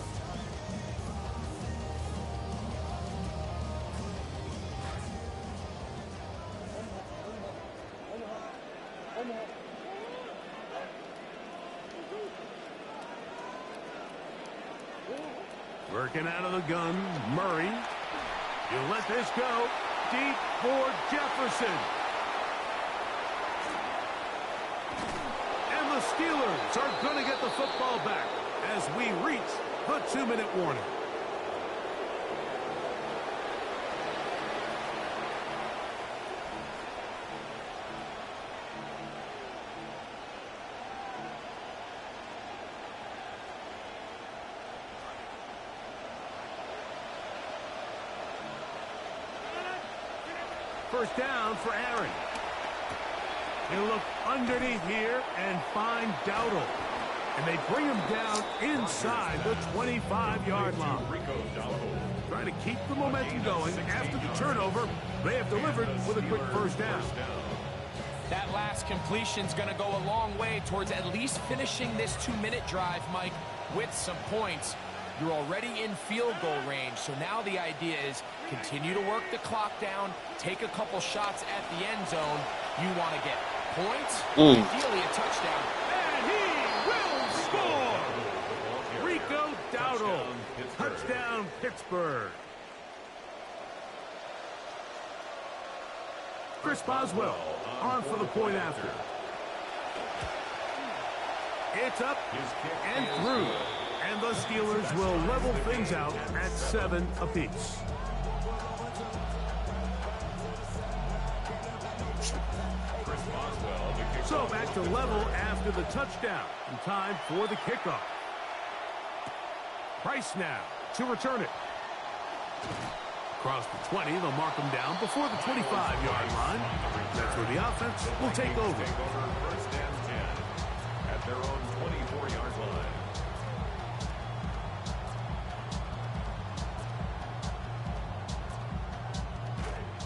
Working out of the gun, Murray. You let this go. Deep for Jefferson. And the Steelers are going to get the football back as we reach the 2-minute warning. First down for Aaron. He'll look underneath here and find Dowdle. And they bring him down inside the 25-yard line. Trying to keep the momentum going. After the turnover, they have delivered with a quick first down. That last completion's going to go a long way towards at least finishing this 2-minute drive, Mike, with some points. You're already in field goal range, so now the idea is continue to work the clock down, take a couple shots at the end zone. You want to get points, ideally a touchdown. And he will score! Rico Dowdle, touchdown Pittsburgh. Chris Boswell on for the point after. It's up and through. And the Steelers will level things out at 7 apiece. So back to level after the touchdown. And time for the kickoff. Price now to return it. Across the 20, they'll mark them down before the 25-yard line. That's where the offense will take over. First and 10 at their own 24-yard line.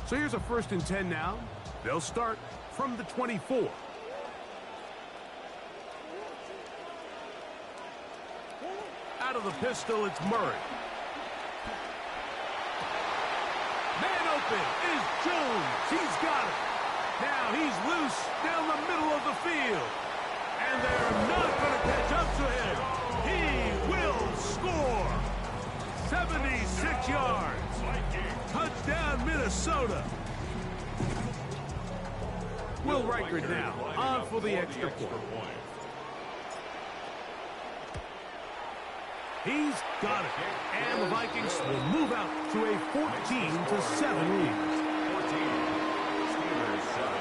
So here's a 1st and 10 now. They'll start from the 24. Out of the pistol, it's Murray. Man open is Jones. He's got it. Now he's loose down the middle of the field. And they're not going to catch up to him. He will score. 76 yards. Touchdown, Minnesota. Will Reichard now on for the extra point. He's got it. And the Vikings will move out to a 14-7 lead. 14. Steelers 7.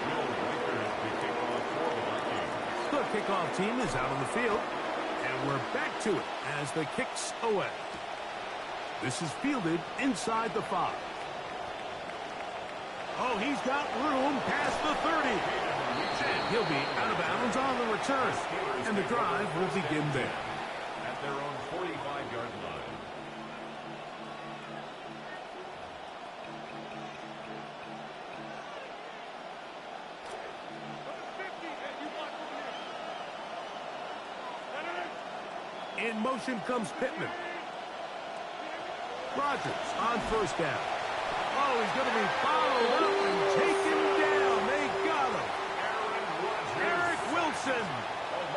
Will Reichard the kickoff for the Vikings. The kickoff team is out on the field. And we're back to it as the kick's away. This is fielded inside the 5. Oh, he's got room past the 30. And he'll be out of bounds on the return. And the drive will begin there. At their own 45-yard line. In motion comes Pittman. Rodgers on 1st down. Oh, he's going to be followed up and taken down. They got him. Eric Wilson.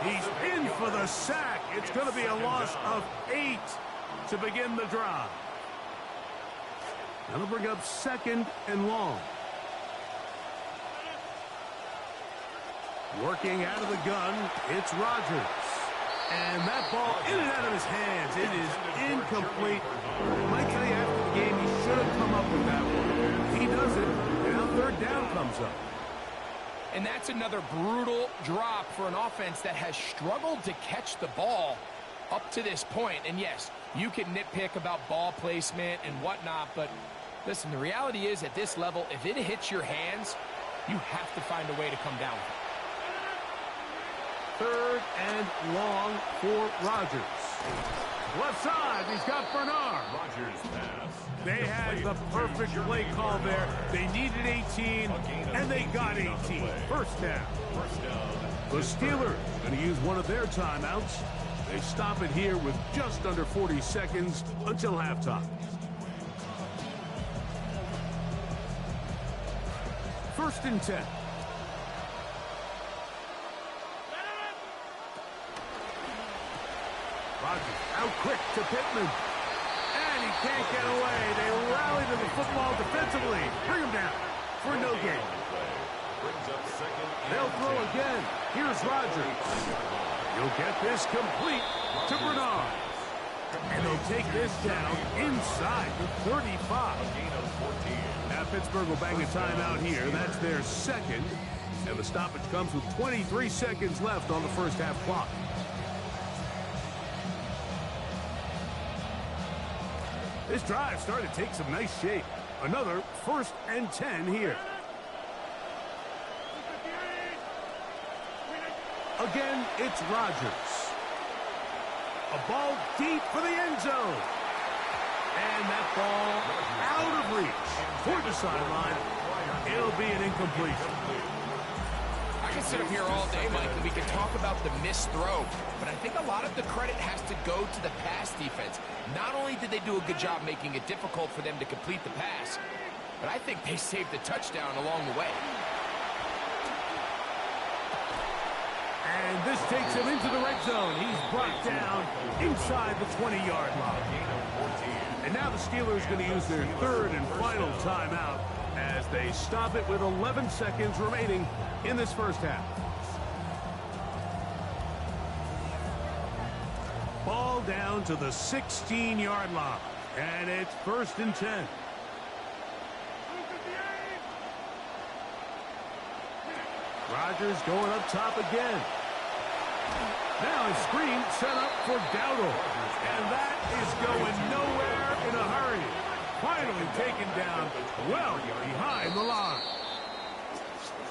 He's in for the sack. It's going to be a loss of 8 to begin the drive. That'll bring up 2nd and long. Working out of the gun, it's Rodgers. And that ball in and out of his hands. It is incomplete. I might tell you after the game, he should have come up with that one. He does it, and now 3rd down comes up. And that's another brutal drop for an offense that has struggled to catch the ball up to this point. And yes, you can nitpick about ball placement and whatnot, but listen, the reality is at this level, if it hits your hands, you have to find a way to come down with it. 3rd and long for Rodgers. Left side, he's got Bernard. Rodgers pass. They had the perfect play call there. They needed 18, and they got 18. 1st down. The Steelers going to use one of their timeouts. They stop it here with just under 40 seconds until halftime. 1st and 10. Rodgers out quick to Pittman. And he can't get away. They rally to the football defensively. Bring him down for no gain. They'll throw again. Here's Rodgers. He'll get this complete to Bernard. And they'll take this down inside the 35. Now Pittsburgh will bang a timeout here. That's their 2nd. And the stoppage comes with 23 seconds left on the 1st half clock. This drive started to take some nice shape. Another 1st and 10 here. Again, it's Rodgers. A ball deep for the end zone. And that ball out of reach toward the sideline. It'll be an incompletion. can sit up here all day, Mike, and we can talk about the missed throw, but I think a lot of the credit has to go to the pass defense. Not only did they do a good job making it difficult for them to complete the pass, but I think they saved the touchdown along the way. And this takes him into the red zone. He's brought down inside the 20-yard line. And now the Steelers are going to use their third and final timeout as they stop it with 11 seconds remaining in this first half. Ball down to the 16-yard line. And it's 1st and 10. Rodgers going up top again. Now a screen set up for Dowdle. And that is going nowhere in a hurry. Finally taken down well behind the line.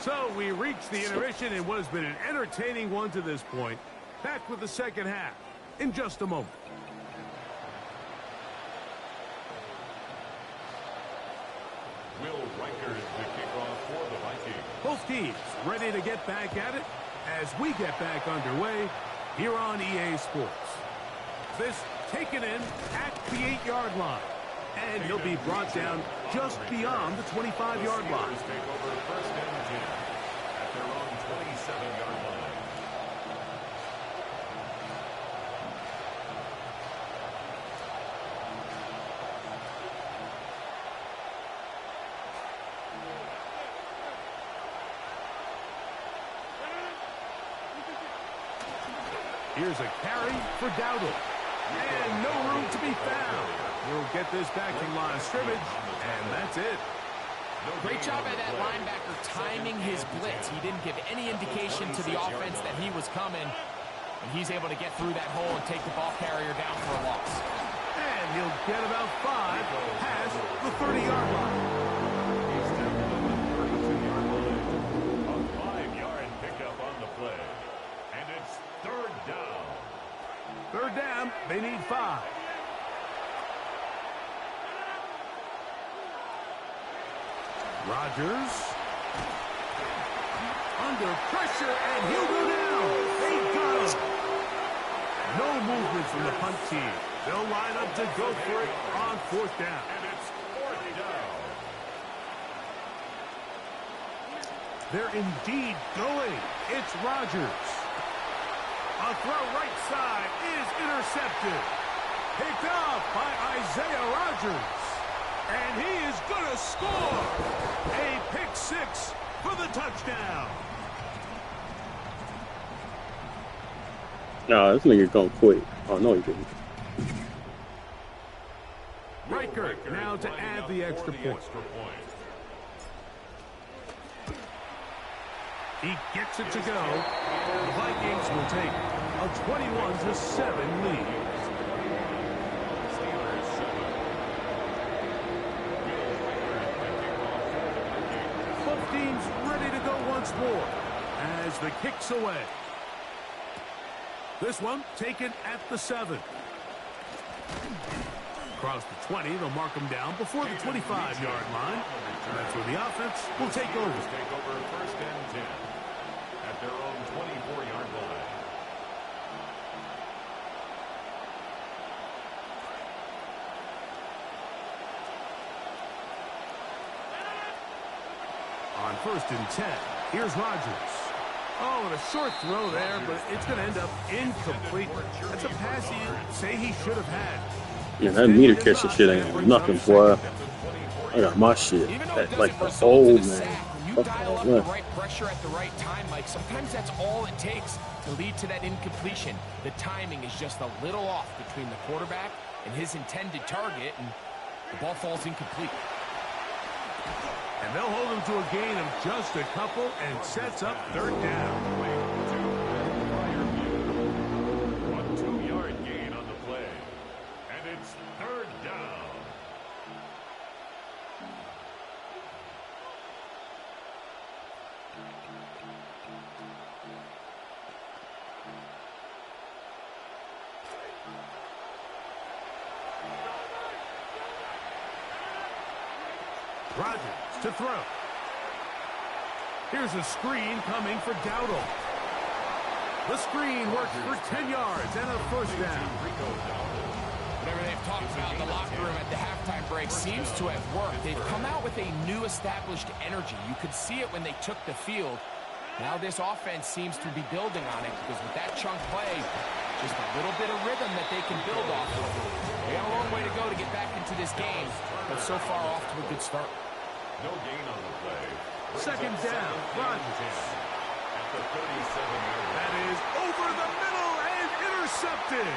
So we reached the intermission in what has been an entertaining one to this point. Back with the second half in just a moment. Will Riker is the kickoff for the Vikings. Both teams ready to get back at it as we get back underway here on EA Sports. This taken in at the 8-yard line. And he'll be brought down just beyond the 25-yard line. Take over 1st and 10 at their own 27-yard line. Here's a carry for Dowdle. And no room to be found. He'll get this back to line of scrimmage, and that's it. Great job by that linebacker timing his blitz. He didn't give any indication to the offense that he was coming, and he's able to get through that hole and take the ball carrier down for a loss. And he'll get about 5 past the 30-yard line. He's down to the 32-yard line. A 5-yard pickup on the play. And it's 3rd down. 3rd down, they need 5. Rodgers under pressure, and he'll go down. They got him. No movement from the punt team. They'll line up to go for it on 4th down. And it's 4th down. They're indeed going. It's Rodgers. A throw right side is intercepted. Picked off by Isaiah Rodgers. And he is going to score. A pick 6 for the touchdown. Nah, this nigga gonna quit. Oh, no, he didn't. Riker now to add the extra point. He gets it to go. The Vikings will take a 21-7 lead. Both teams ready to go once more as the kick's away. This one taken at the 7. Across the 20, they'll mark him down before the 25-yard line. That's where the offense will take over. Take over 1st and 10 at their own 24-yard line. On 1st and 10, here's Rodgers. Oh, and a short throw there, but it's going to end up incomplete. That's a pass you say he should have had. Yeah, that meter catcher shit ain't nothing, boy. I got my shit. That, like the old man. When you dial up the right pressure at the right time, Mike, sometimes that's all it takes to lead to that incompletion. The timing is just a little off between the quarterback and his intended target, and the ball falls incomplete. And they'll hold him to a gain of just a couple and sets up 3rd down. A 2-yard gain on the play. And it's 3rd down. Rodgers to throw. Here's a screen coming for Dowdle. The screen works for 10 yards and a first down. Whatever they've talked about in the locker room at the halftime break seems to have worked. They've come out with a new established energy. You could see it when they took the field. Now this offense seems to be building on it because with that chunk play, just a little bit of rhythm that they can build off of. They got a long way to go to get back into this game, but so far off to a good start. No gain on the play. Second down, Rodgers. At the 37-yard line. That is over the middle and intercepted.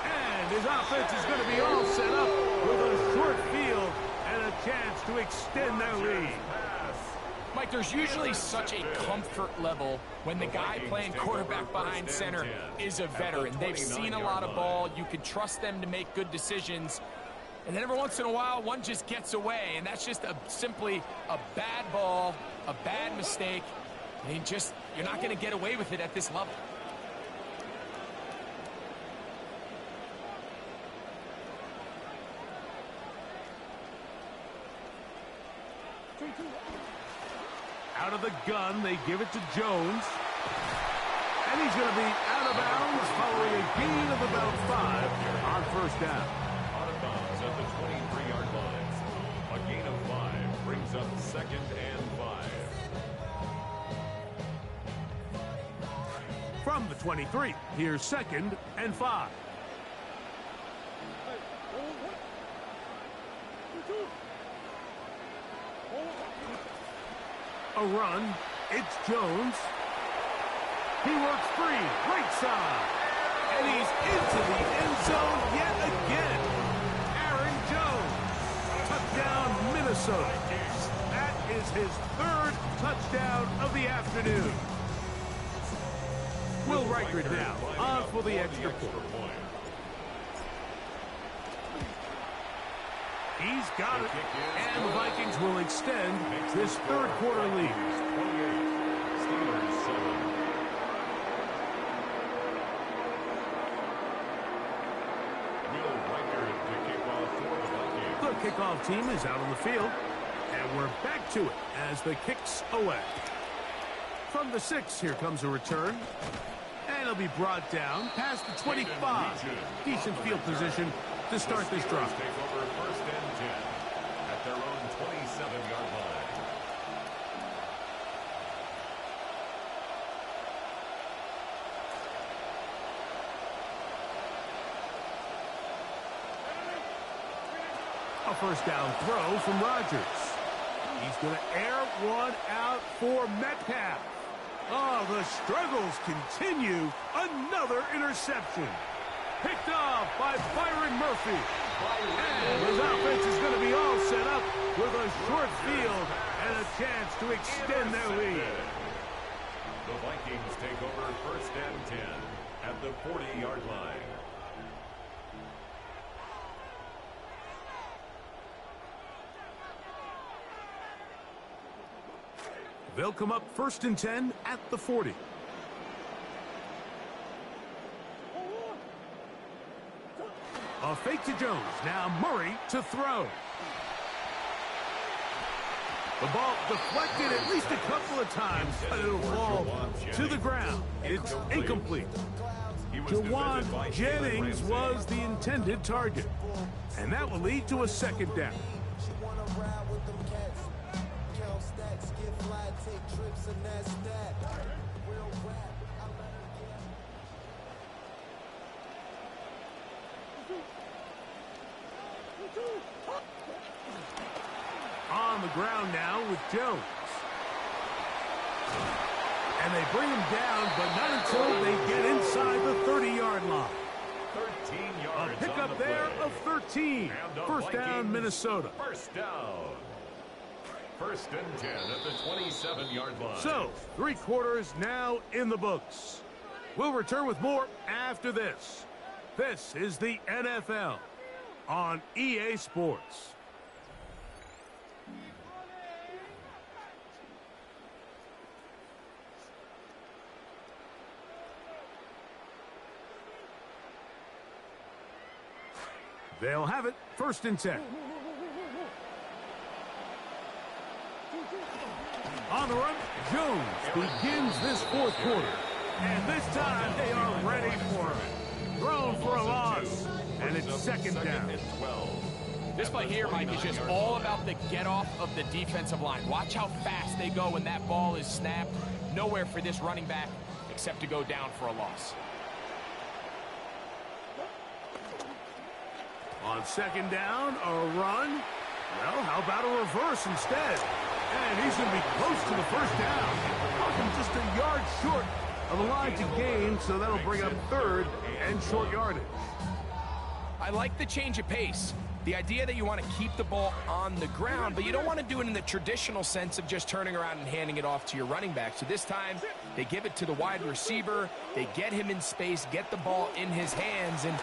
And his offense is going to be all set up with a short field and a chance to extend their lead. Mike, there's usually such a comfort level when the guy playing quarterback behind center is a veteran. They've seen a lot of ball. You can trust them to make good decisions. And then every once in a while, one just gets away, and that's just simply a bad ball, a bad mistake. And you're not going to get away with it at this level. Out of the gun, they give it to Jones. And he's going to be out of bounds following a gain of about 5 on first down. Out of bounds at the 23-yard line. A gain of 5 brings up 2nd and 5. From the 23, here's 2nd and 5. A run. It's Jones. He works free. Right side. And he's into the end zone yet again. Aaron Jones. Touchdown, Minnesota. That is his 3rd touchdown of the afternoon. Will Reichard now on for the extra point. He's got it. And the Vikings will extend this 3rd quarter lead. 28, Steelers 7. Will Reichard to kick off for the Vikings. The kickoff team is out on the field. And we're back to it as the kick's away. From the 6, here comes a return. And it'll be brought down past the 25. Decent field position to start this drive. Take over 1st and 10 at their own 27-yard line. A first down throw from Rodgers. He's going to air one out for Metcalf. Oh, the struggles continue. Another interception. Picked off by Byron Murphy. And his offense is going to be all set up with a short field and a chance to extend their lead. The Vikings take over 1st and 10 at the 40-yard line. They'll come up 1st and 10 at the 40. A fake to Jones. Now Murray to throw. The ball deflected at least a couple of times, but it'll fall to the ground. It's incomplete. Jawan Jennings was the intended target. And that will lead to a 2nd down. On the ground now with Jones. And they bring him down, but not until they get inside the 30-yard line. 13 yards. A pickup there of 13. First down, Minnesota. First down. 1st and 10 at the 27-yard line. So, 3 quarters now in the books. We'll return with more after this. This is the NFL on EA Sports. They'll have it 1st and 10. On the run, Jones begins this fourth quarter. And this time they are ready for it. Thrown for a loss. And it's second down. This play here, Mike, is just all about the get-off of the defensive line. Watch how fast they go when that ball is snapped. Nowhere for this running back except to go down for a loss. On second down, a run. Well, how about a reverse instead? And he's going to be close to the first down. Talking just a yard short of the line to gain, so that'll bring up third and short yardage. I like the change of pace. The idea that you want to keep the ball on the ground, but you don't want to do it in the traditional sense of just turning around and handing it off to your running back. So this time, they give it to the wide receiver. They get him in space, get the ball in his hands, and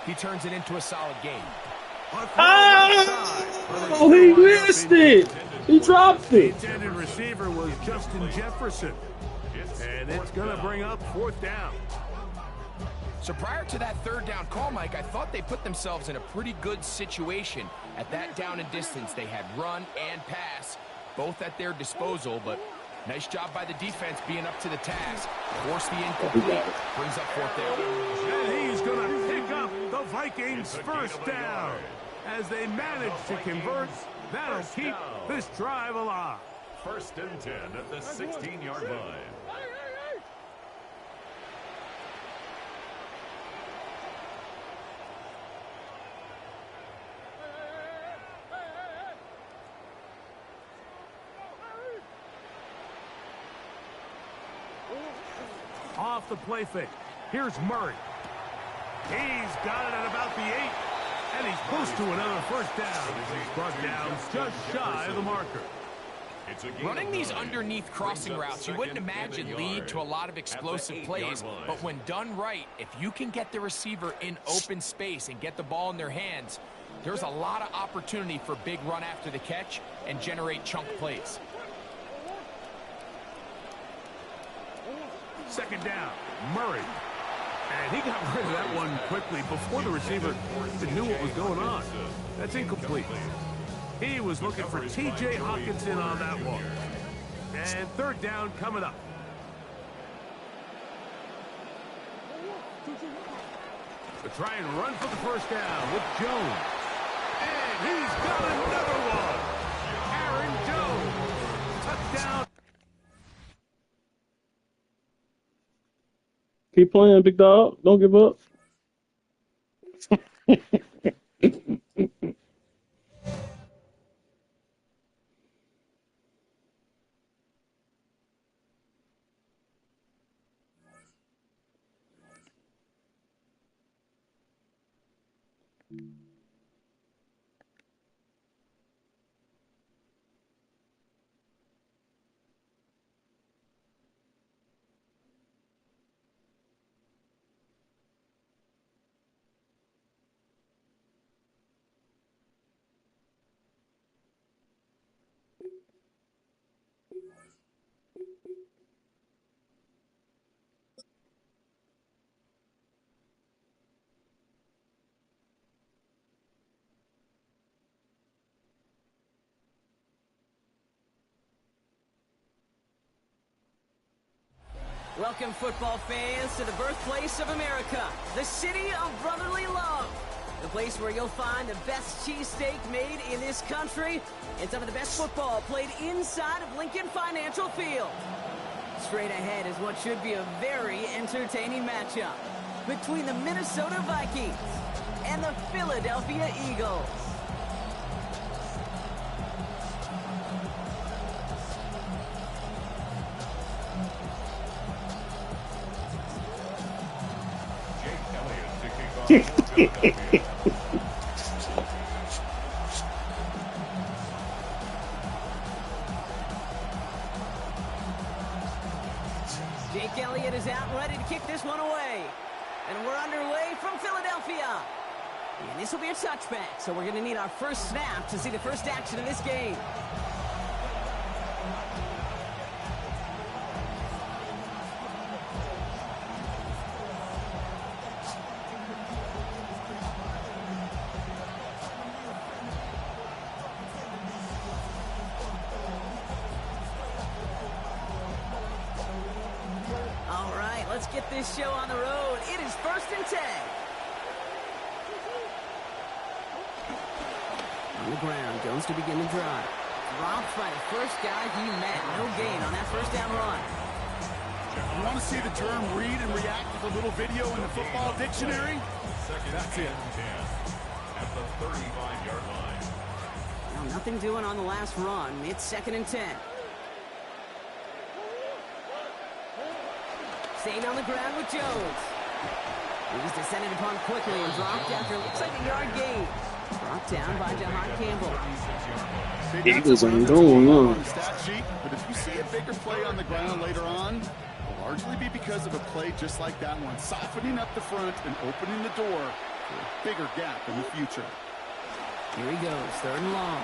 he turns it into a solid game. Oh, he missed it. He dropped it. The intended receiver was Justin Jefferson. And it's going to bring up fourth down. So prior to that third down call, Mike, I thought they put themselves in a pretty good situation. At that down and distance, they had run and pass, both at their disposal, but nice job by the defense being up to the task. Force the incomplete, brings up fourth down. And he's going to pick up the Vikings' first down. As they manage to convert, that'll keep this drive alive. First and 10 at the 16-yard line. Off the play fake. Here's Murray. He's got it at about the 8. And he's close to another first down. He's brought down just shy of the marker. Running these underneath crossing routes, you wouldn't imagine lead to a lot of explosive plays, but when done right, if you can get the receiver in open space and get the ball in their hands, there's a lot of opportunity for big run after the catch and generate chunk plays. Second down, Murray. And he got rid of that one quickly before the receiver knew what was going on. That's incomplete. He was looking for T.J. Hockenson on that one. And third down coming up. To try and run for the first down with Jones. And he's got another one. Aaron Jones. Touchdown. Keep playing, big dog. Don't give up. Welcome, football fans, to the birthplace of America, the city of brotherly love. The place where you'll find the best cheesesteak made in this country and some of the best football played inside of Lincoln Financial Field. Straight ahead is what should be a very entertaining matchup between the Minnesota Vikings and the Philadelphia Eagles. Jake Elliott is out and ready to kick this one away. And we're underway from Philadelphia. And this will be a touchback, so we're going to need our first snap to see the first action of this game. let's get this show on the road. It is 1st and 10. On the ground, Jones to begin the drive. Dropped by the first guy he met. No gain on that first down run. You want to see the term read and react with a little video in the football dictionary? That's it. At the 35-yard line. Now, nothing doing on the last run. It's 2nd and 10. Staying on the ground with Jones. He was descended upon quickly and dropped after looks like a yard gain. Brought down by Jahad Campbell. Eagles ain't going on. The stat sheet, but if you see a bigger play on the ground later on, it'll largely be because of a play just like that one, softening up the front and opening the door for a bigger gap in the future. Here he goes, 3rd and long.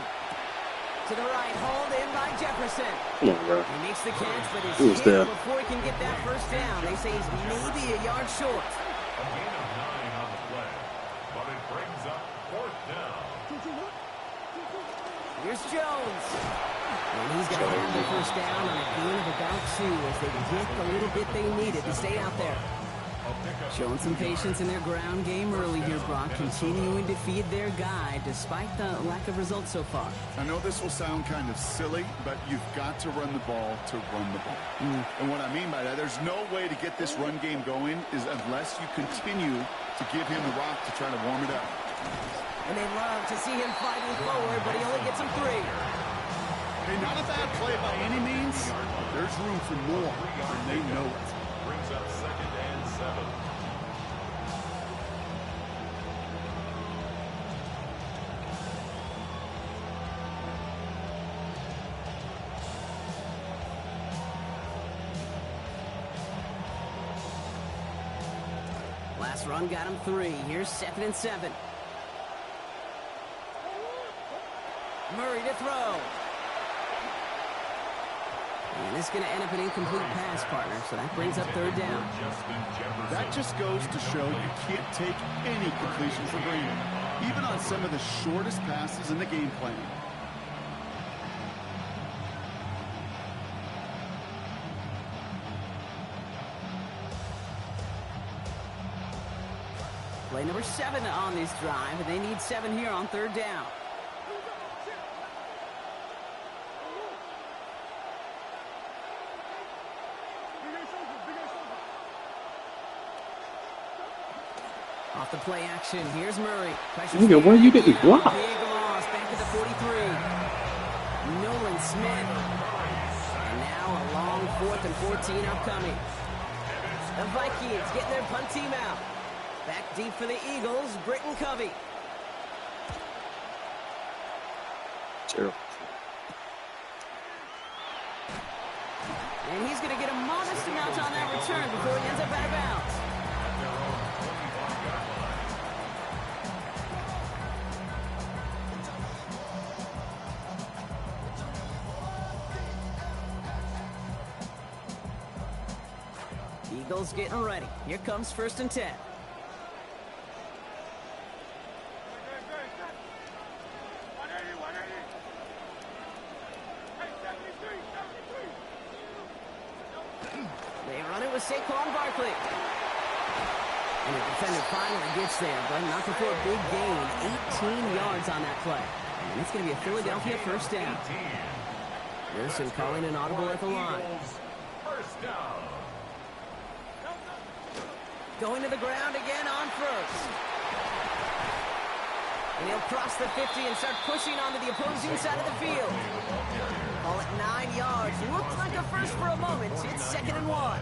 To the right, hauled in by Jefferson. Come on, bro. He makes the catch, but is Who's hit there? before he can get that first down. They say he's maybe a yard short. A gain of 9 on the play, but it brings up 4th down. Here's Jones. And he's going to have the first down on a gain of about 2 as they get the little bit they needed to stay out there. Showing some patience in their ground game early here, Brock, continuing to feed their guy despite the lack of results so far. I know this will sound kind of silly, but you've got to run the ball to run the ball. And what I mean by that, there's no way to get this run game going is unless you continue to give him the rock to try to warm it up. And they love to see him fighting forward, but he only gets him 3. Hey, not a bad play by any means, but there's room for more, and they know it. Brings up 2nd and 7. Last run got him 3. Here's 2nd and 7. Murray to throw. And this is going to end up an incomplete pass, partner, so that brings up 3rd down. That just goes to show you can't take any completion for granted, even on some of the shortest passes in the game plan. Play number 7 on this drive, and they need 7 here on 3rd down. Off the play action, here's Murray. Nigga, where you getting blocked? Big loss, back at the 43. Nolan Smith. And now a long 4th and 14 upcoming. The Vikings getting their punt team out. Back deep for the Eagles, Britton Covey. Terrible. And he's going to get a modest amount on that return before he ends up out of bounds. Eagles getting ready. Here comes 1st and 10. They run it with Saquon Barkley. And the defender finally gets there, but not before a big gain. 18 yards on that play. And it's going to be a Philadelphia first down. Wilson calling an audible at the line. First down. Going to the ground again on 1st. And he'll cross the 50 and start pushing onto the opposing side of the field. Call it 9 yards. Looked like a first for a moment. It's 2nd and 1.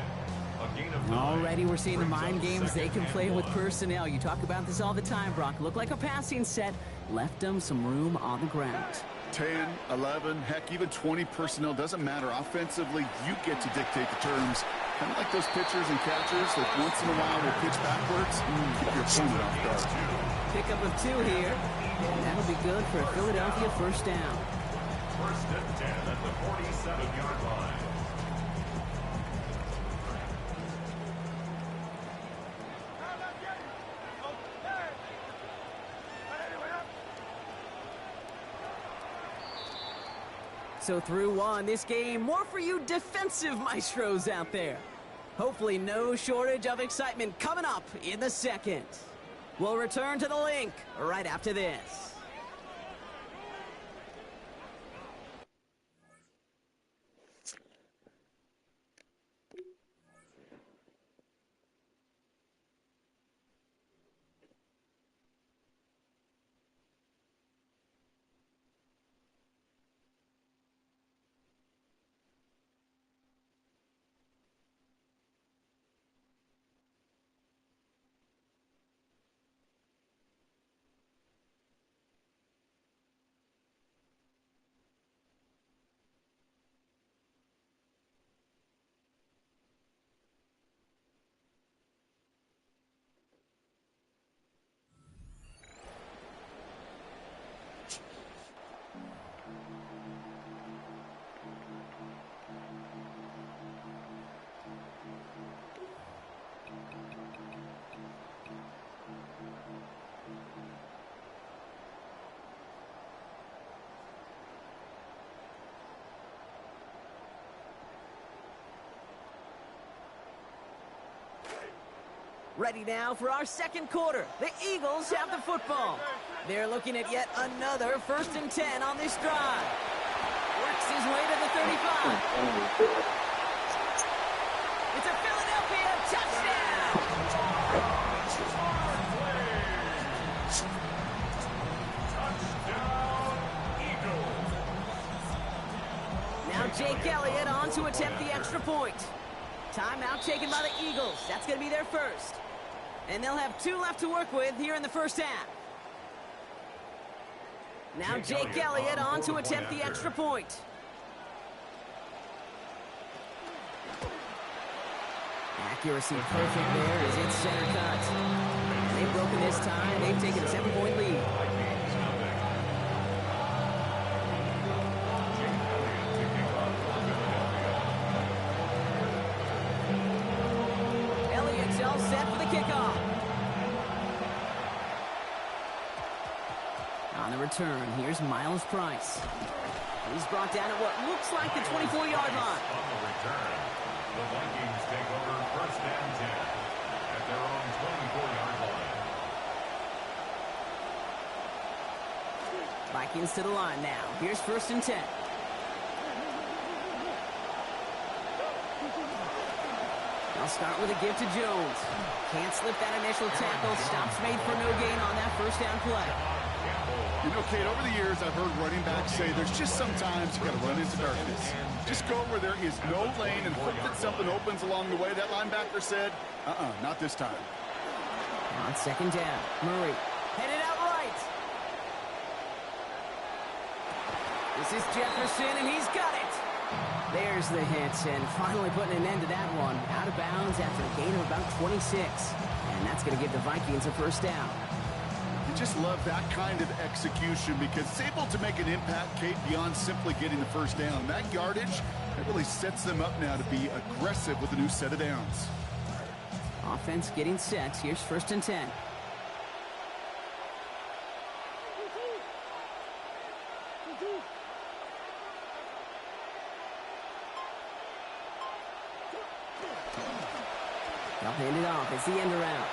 Already we're seeing the mind games they can play with personnel. You talk about this all the time, Brock. Looked like a passing set. Left them some room on the ground. 10, 11, heck, even 20 personnel, doesn't matter. Offensively, you get to dictate the terms. Kind of like those pitchers and catchers that once in a while will pitch backwards. Keep your opponent off guard. Pickup of 2 here. And that'll be good for a Philadelphia first down. 1st and 10 at the 47-yard line. So through 1, this game, more for you defensive maestros out there. Hopefully no shortage of excitement coming up in the second. We'll return to the link right after this. Ready now for our second quarter. The Eagles have the football. They're looking at yet another 1st and 10 on this drive. Works his way to the 35. It's a Philadelphia touchdown. Now Jake Elliott on to attempt the extra point. Timeout taken by the Eagles. That's going to be their first. And they'll have 2 left to work with here in the first half. Now Jake Elliott on to attempt the extra point. Accuracy perfect there as it's center cut. And they've broken this tie. They've taken a 7-point lead. Elliott's all set for the kickoff. On the return, here's Miles Price. He's brought down at what looks like the 24-yard line. On the return, the Vikings take over 1st and 10 at their own 24-yard line. Vikings to the line now. Here's 1st and 10. They'll start with a give to Jones. Can't slip that initial tackle. Stops made for no gain on that 1st down play. You know, Kate, over the years, I've heard running backs say there's just sometimes you got to run into darkness. Just go where there is no lane and hope that something opens along the way. That linebacker said, not this time. On 2nd down, Murray headed out right. This is Jefferson, and he's got it. There's the hit, and finally putting an end to that one. Out of bounds after a gain of about 26. And that's going to give the Vikings a 1st down. Just love that kind of execution because it's able to make an impact, Kate, beyond simply getting the 1st down. That yardage, that really sets them up now to be aggressive with a new set of downs. Offense getting set. Here's 1st and 10. They'll hand it off. It's the end around.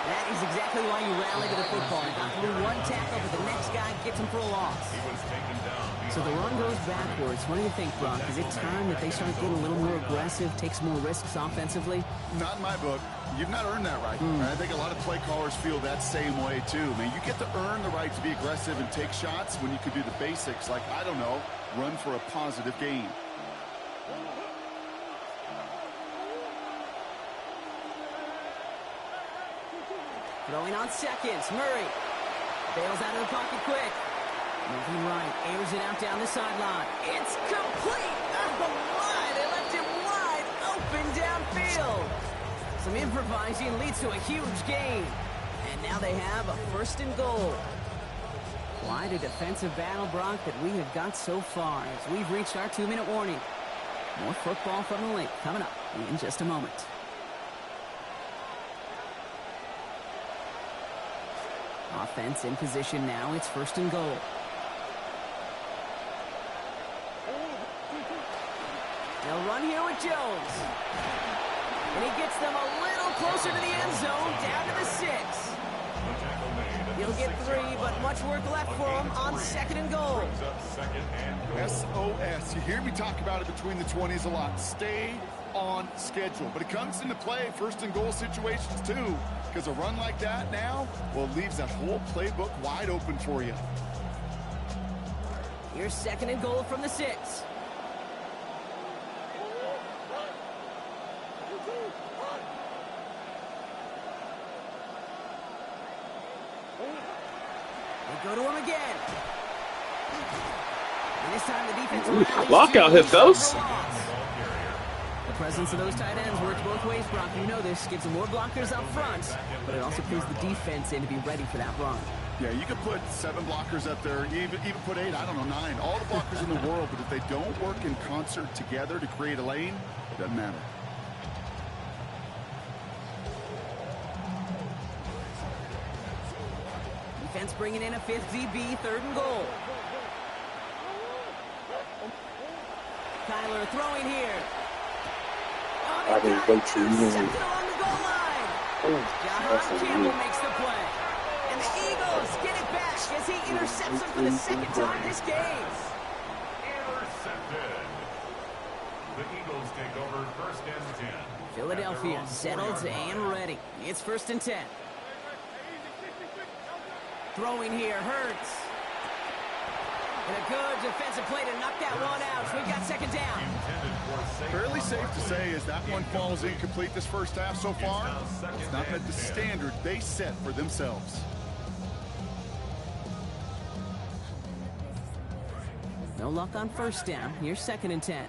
That is exactly why you rally to the football. Got through one tackle, but the next guy gets him for a loss. He was taken down. So the run goes backwards. What do you think, Brock? Is it time that they start getting a little more aggressive, take some more risks offensively? Not in my book. You've not earned that right. I think a lot of play callers feel that same way, too. I mean, you get to earn the right to be aggressive and take shots when you could do the basics, like, I don't know, run for a positive gain. Throwing on seconds, Murray bails out of the pocket quick. Moving right, airs it out down the sideline. It's complete! Oh my, they left him wide open downfield. Some improvising leads to a huge gain. And now they have a 1st and goal. Quite a defensive battle, Brock, that we have got so far as we've reached our 2-minute warning. More football from the link coming up in just a moment. Offense in position now. It's 1st and goal. They'll run here with Jones. And he gets them a little closer to the end zone, down to the 6. He'll get 3, but much work left for him on 2nd and goal. SOS. You hear me talk about it between the 20s a lot. Stay on schedule. But it comes into play 1st and goal situations too, because a run like that now, well, leaves that whole playbook wide open for you. Here's 2nd and goal from the 6. They go to him again. And this time the defense block out here, fellas. The presence of those tight ends works both ways, Brock. You know this. Gives them more blockers up front, but it also plays the defense in to be ready for that run. Yeah, you could put 7 blockers up there, even put 8, I don't know, 9. All the blockers in the world, but if they don't work in concert together to create a lane, it doesn't matter. Defense bringing in a 5th DB, 3rd and goal. Kyler throwing here. I didn't wait too long. Along the goal line. Jahan Campbell makes the play. And the Eagles get it back as he intercepts him for the 2nd time this game. Intercepted. The Eagles take over 1st and 10. Philadelphia settled and ready. It's 1st and 10. Throwing here, Hurts. And a good defensive play to knock that one out. So we've got 2nd down. Fairly safe to say as that one falls incomplete this first half so far, it's not met the standard they set for themselves. No luck on 1st down. Here's 2nd and 10.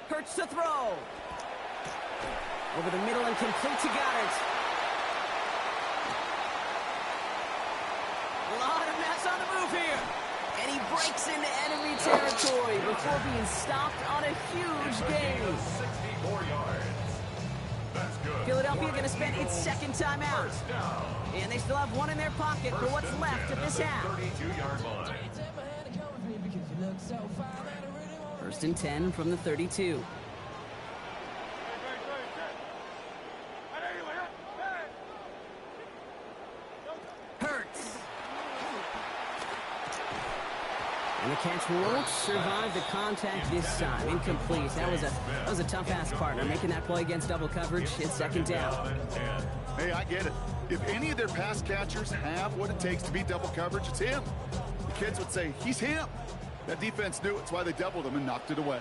Hurts to throw. Over the middle and complete to Goddard. A lot of mess on the move here. And he breaks into enemy territory before being stopped on a huge gain. 64 yards. That's good. Philadelphia going to spend its 2nd timeout. And they still have 1 in their pocket for what's left of this half. 32-yard line. 1st and 10 from the 32. Hurts. And the catch won't survive the contact this time. Incomplete. That was a tough-ass partner making that play against double coverage. It's 2nd down. Hey, I get it. If any of their pass catchers have what it takes to beat double coverage, it's him. The kids would say, he's him. That defense knew it's why they doubled him and knocked it away.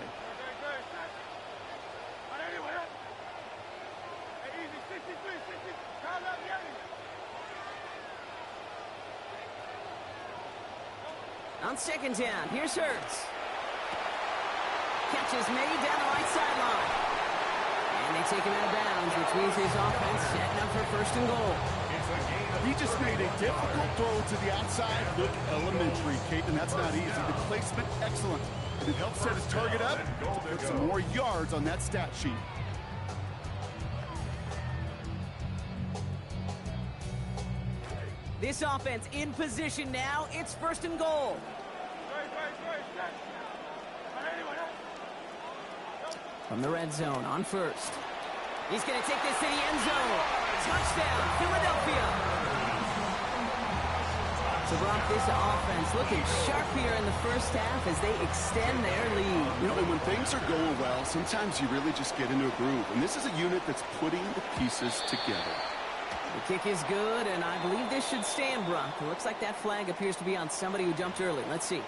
On 2nd down, here's Hurts. Catch is made down the right sideline. And they take him out of bounds, which means his offense setting up for 1st and goal. He just made a difficult throw to the outside look elementary, Kate, and that's not easy. The placement, excellent. And it helps set his target up to put some more yards on that stat sheet. This offense in position now. It's 1st and goal. From the red zone on 1st. He's going to take this to the end zone. Touchdown, Philadelphia. So, Brock, this offense looking sharp here in the first half as they extend their lead. You know, and when things are going well, sometimes you really just get into a groove. And this is a unit that's putting the pieces together. The kick is good, and I believe this should stand, Brock. It looks like that flag appears to be on somebody who jumped early. Let's see.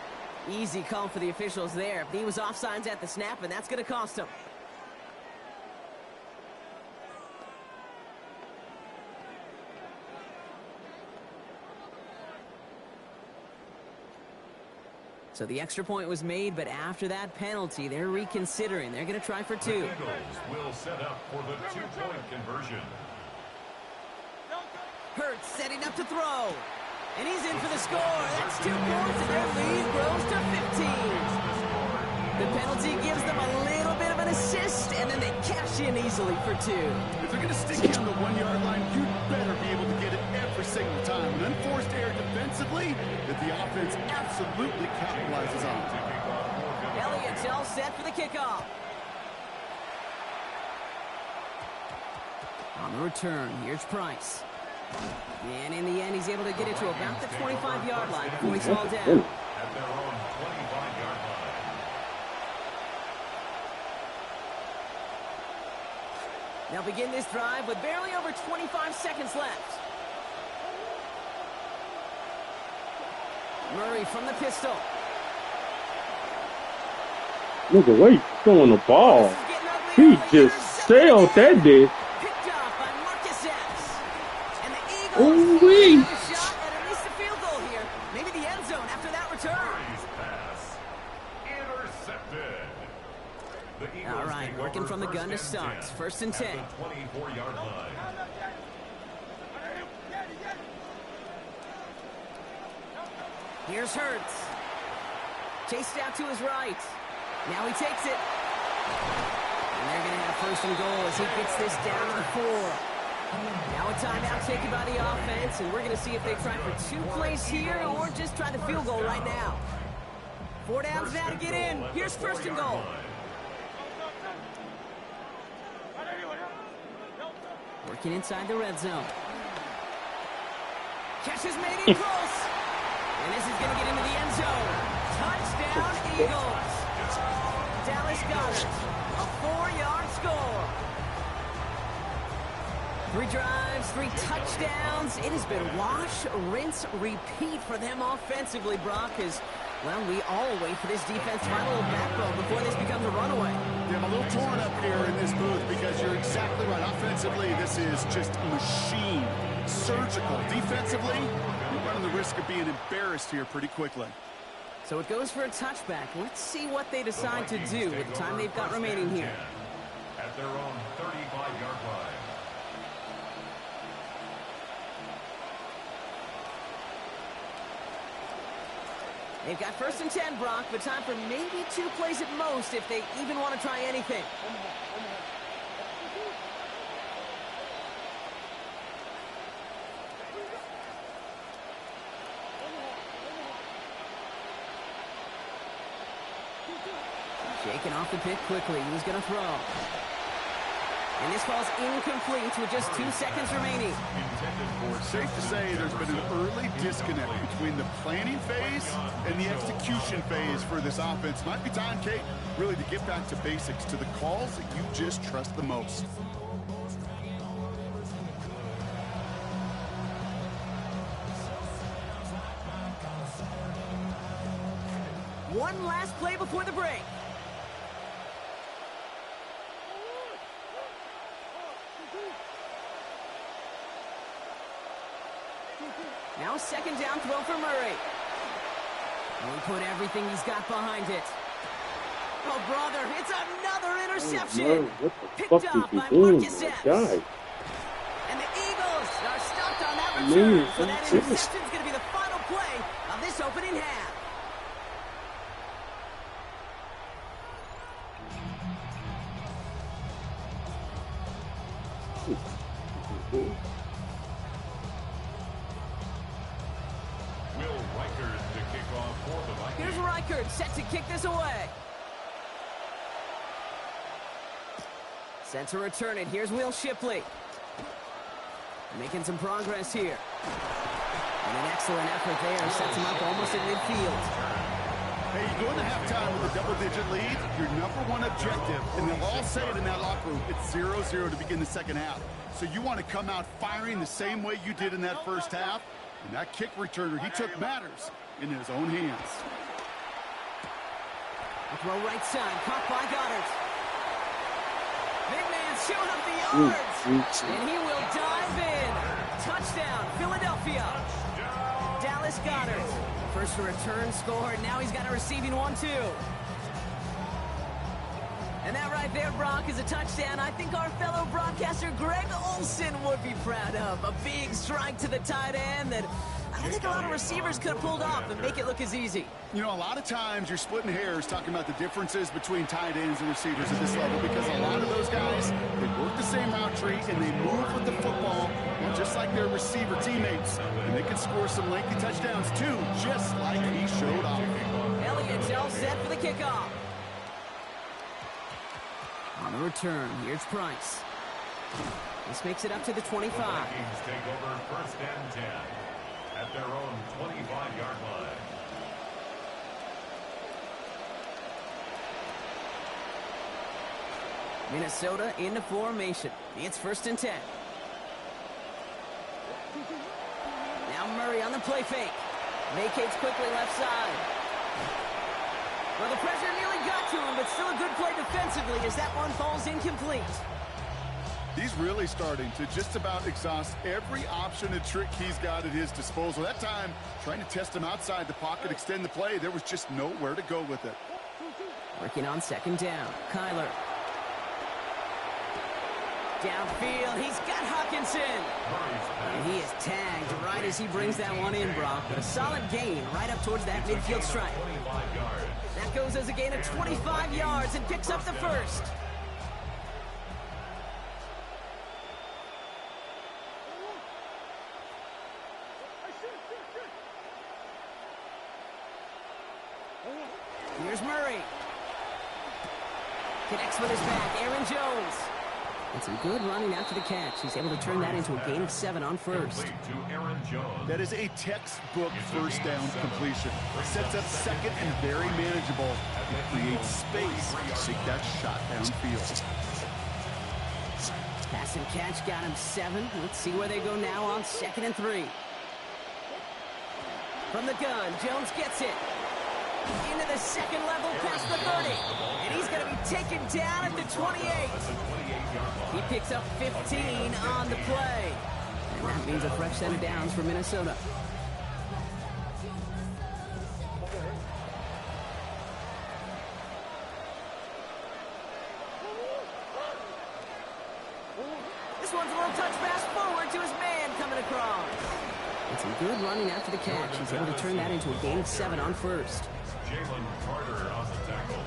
Easy call for the officials there. He was offsides at the snap, and that's going to cost him. So the extra point was made, but after that penalty, they're reconsidering. They're going to try for 2. The Eagles will set up for the 2-point conversion. Hurts setting up to throw. And he's in for the score. That's 2 points, and their lead grows close to 15. The penalty gives them a little bit of an assist, and then they cash in easily for 2. If they're going to stick you on the 1-yard line, you better be able to get it every single time. An unforced error defensively that the offense absolutely capitalizes on. Elliott's all set for the kickoff. On the return, here's Price. And in the end, he's able to get it to about the 25-yard line before he's hauled down. At their own 25-yard line. They'll begin this drive with barely over 25 seconds left. Murray from the pistol. Look at where he's throwing the ball. He just sailed that dude. Picked off by Marcus Epps. And the Eagles Ooh-wee. have a shot at least a field goal here. Maybe the end zone after that return. Pass. Intercepted. The Eagles All right, take working over from the gun to first and start. 10 First and 10. at the 24-yard line. Here's Hurts. Chased out to his right. Now he takes it. And they're going to have first and goal as he gets this down to the 4. Now a timeout taken by the offense, and we're going to see if they try for 2 plays here or just try the field goal right now. 4 downs now to get in. Here's first and goal. Working inside the red zone. Catch is made in close. And this is going to get into the end zone. Touchdown, Eagles. Dallas Goedert, a 4-yard score. 3 drives, 3 touchdowns. It has been wash, rinse, repeat for them offensively, Brock, as, well, we all wait for this defense to find a little backbone before this becomes a runaway. Yeah, I'm a little torn up here in this booth because you're exactly right. Offensively, this is just a machine. Surgical. Defensively, you're running the risk of being embarrassed here pretty quickly. So it goes for a touchback. Let's see what they decide to do with the time they've got remaining here. At their own 35-yard line. They've got first and 10, Brock, but time for maybe 2 plays at most if they even want to try anything. Shaking off the pick quickly. He was going to throw. And this ball's incomplete with just 2 seconds remaining. Safe to say there's been an early disconnect between the planning phase and the execution phase for this offense. Might be time, Kate, really to get back to basics, to the calls that you just trust the most. One last play before the break. Now second down throw for Murray. And he put everything he's got behind it. Oh, brother, it's another interception. Picked off by Marcus Epps. And the Eagles are stopped on that return. So that interception is going to be the final play of this opening half. Will Reichard to kick off for the Vikings. Here's Reichard set to kick this away. Set to return it. Here's Will Shipley. Making some progress here. And an excellent effort there. Sets him up almost at midfield. Hey, you go into halftime with a double-digit lead, your #1 objective, and they'll all say it in that locker room, it's 0-0 to begin the second half. So you want to come out firing the same way you did in that first half. And that kick returner, he took matters in his own hands. A throw right side, caught by Goddard. Big man showing up the yards. And he will dive in. Touchdown, Philadelphia. Dallas Goedert. First return scored. Now he's got a receiving one, too. And that right there, Brock, is a touchdown I think our fellow broadcaster Greg Olsen would be proud of. A big strike to the tight end that I don't think a lot of receivers could have pulled off and make it look as easy. You know, a lot of times you're splitting hairs talking about the differences between tight ends and receivers at this level because a lot of those guys, they work the same route tree and they move with the football, just like their receiver teammates. And they can score some lengthy touchdowns too, just like he showed off. Elliott's all set for the kickoff. On the return, here's Price. This makes it up to the 25. Vikings take over 1st and 10 at their own 25-yard line. Minnesota into formation. It's 1st and 10. Now Murray on the play fake. Vacates quickly left side. Well, the pressure nearly got to him, but still a good play defensively as that one falls incomplete. He's really starting to just about exhaust every option and trick he's got at his disposal. That time, trying to test him outside the pocket, extend the play, there was just nowhere to go with it. Working on 2nd down. Kyler. Downfield, he's got Hawkinson. And he is tagged right as he brings that one in, Brock. But a solid gain right up towards that midfield stripe. That goes as a gain of 25 yards and picks up the first. Here's Murray. Connects with his back, Aaron Jones. And some good running after the catch. He's able to turn that into a gain of 7 on first. That is a textbook first down completion. Sets up second and very manageable. It creates space to take that shot downfield. Pass and catch got him 7. Let's see where they go now on 2nd and 3. From the gun, Jones gets it. Into the second level past the 30. And he's going to be taken down at the 28. He picks up 15 on the play. And that means a fresh set of downs for Minnesota. This one's a little touch pass forward to his man coming across. And some good running after the catch. He's able to turn that into a gain of 7 on first. Jalen Carter on the tackle.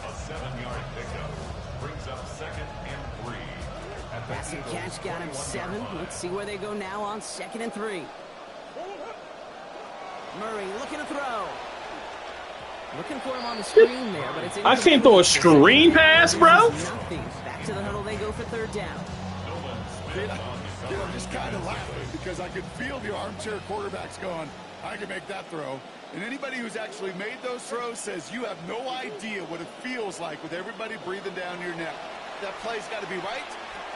A 7-yard pickup brings up 2nd and 3. Pass and catch got him 7. Let's see where they go now on 2nd and 3. Murray looking to throw. Looking for him on the screen there, but it's I can't throw a screen pass, bro. Nothing. Back to the huddle they go for 3rd down. I'm just kind of laughing because I could feel the armchair quarterbacks going, I can make that throw. And anybody who's actually made those throws says you have no idea what it feels like with everybody breathing down your neck. That play's got to be right,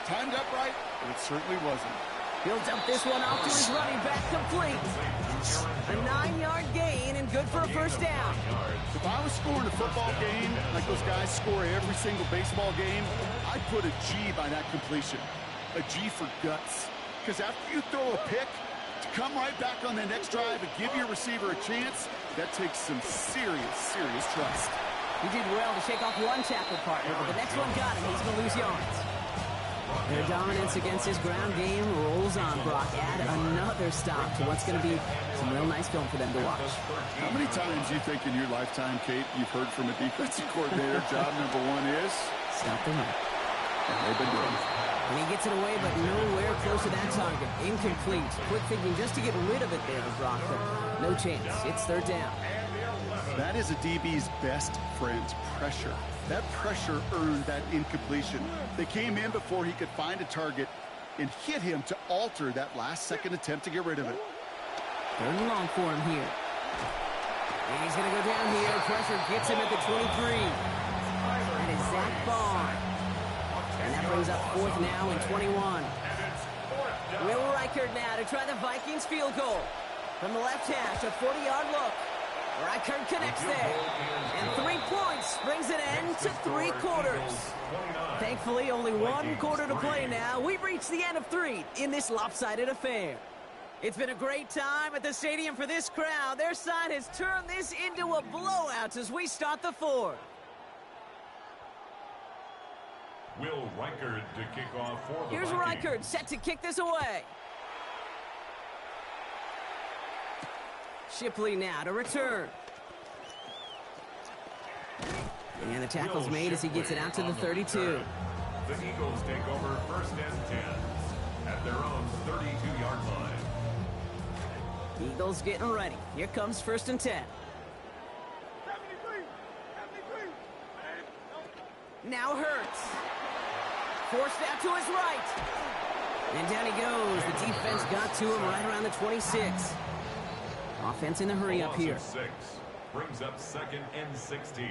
timed up right, but it certainly wasn't. He'll dump this one off to his running back complete. A 9-yard gain and good for a 1st down. If I was scoring a football game like those guys score every single baseball game, I'd put a G by that completion. A G for guts. Because after you throw a pick, to come right back on the next drive and give your receiver a chance, that takes some serious trust. He did well to shake off one tackle partner, but the next one got him. He's going to lose yards. Their dominance against his ground game rolls on, Brock. Add another stop to what's going to be some real nice film for them to watch. How many times do you think in your lifetime, Kate, you've heard from a defensive coordinator, job number 1 is? Stop the run. And they've been doing it. And he gets it away, but nowhere close to that target. Incomplete. Quick thinking just to get rid of it there, Brock, but no chance. It's 3rd down. That is a DB's best friend, pressure. That pressure earned that incompletion. They came in before he could find a target and hit him to alter that last-second attempt to get rid of it. 3rd and long for him here. And he's going to go down here. Pressure gets him at the 23. That is Zach Bond. And that brings up 4th now and 21. Will Reichard now to try the Vikings field goal. From the left hash, a 40-yard look. Reichard connects there. And 3 points brings an end to 3 quarters. Thankfully, only 1 quarter to play now. We've reached the end of 3 in this lopsided affair. It's been a great time at the stadium for this crowd. Their side has turned this into a blowout as we start the 4th. Will Reichard to kick off for the Here's Vikings. Reichard set to kick this away. Shipley now to return. And the tackle's made as he gets it out to the 32. The Eagles take over 1st and 10 at their own 32-yard line. Eagles getting ready. Here comes 1st and 10. Now Hurts. Forced out to his right. And down he goes. The defense got to him right around the 26. Offense in a hurry up here. 6 brings up 2nd and 16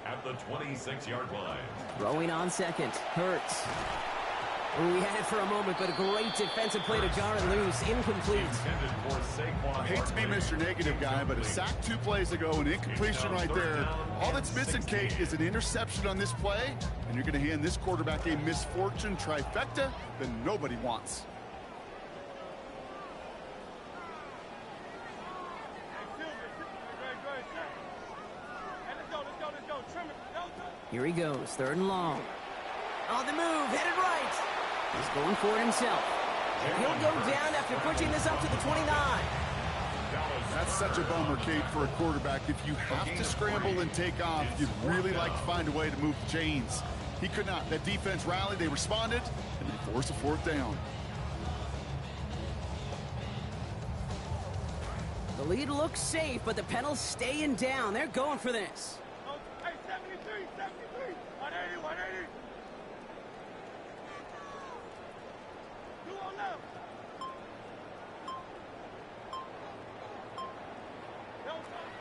at the 26-yard line. Throwing on second. Hurts. Ooh, he had it for a moment, but a great defensive play to jar it loose. Incomplete. I hate to be Mr. Negative guy, but a sack 2 plays ago, an incompletion right there. All that's missing, Kate, is an interception on this play, and you're going to hand this quarterback a misfortune trifecta that nobody wants. Here he goes, 3rd and long. On the move, headed right. He's going for it himself. And he'll go down after pushing this up to the 29. That's such a bummer, Kate, for a quarterback. If you have to scramble and take off, you'd really like to find a way to move the chains. He could not. That defense rallied, they responded, and they forced a 4th down. The lead looks safe, but the Penals staying down. They're going for this. Hey, 73, 73, 180, 180. You on left.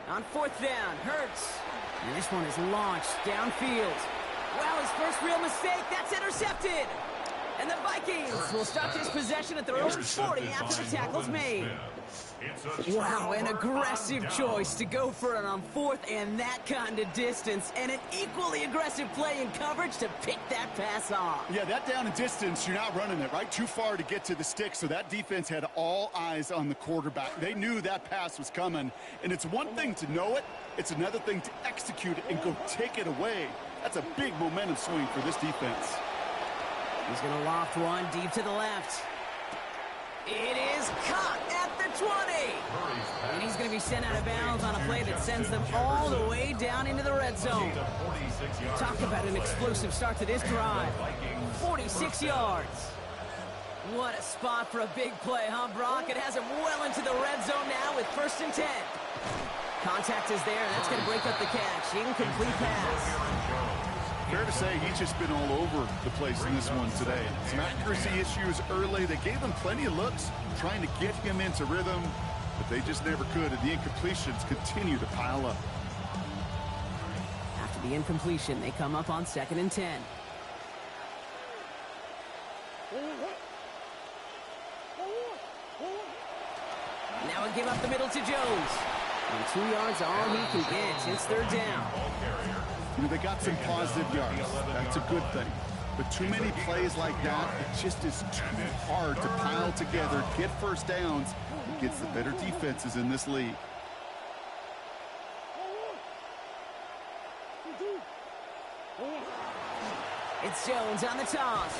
On 4th down, Hurts. And this one is launched downfield. Wow, his first real mistake. That's intercepted. And the Vikings will stop this possession at their own 40 after the tackle's made. Wow, an aggressive choice to go for it on 4th and that kind of distance. And an equally aggressive play in coverage to pick that pass off. Yeah, that down and distance, you're not running it, right? Too far to get to the stick, so that defense had all eyes on the quarterback. They knew that pass was coming. And it's one thing to know it, it's another thing to execute it and go take it away. That's a big momentum swing for this defense. He's going to loft one deep to the left. It is caught at the 20. And he's going to be sent out of bounds on a play that sends them all the way down into the red zone. Talk about an explosive start to this drive. 46 yards. What a spot for a big play, huh, Brock? It has him well into the red zone now with 1st and 10. Contact is there, and that's going to break up the catch. Incomplete pass. Fair to say he's just been all over the place in this one today. Some accuracy issues early. They gave him plenty of looks trying to get him into rhythm, but they just never could, and the incompletions continue to pile up. After the incompletion, they come up on 2nd and 10. Now a give up the middle to Jones. And 2 yards are all he can get. It's 3rd down. You know, they got some positive yards. That's a good thing. But too many plays like that, it just is too hard to pile together, get 1st downs, against the better defenses in this league. It's Jones on the toss.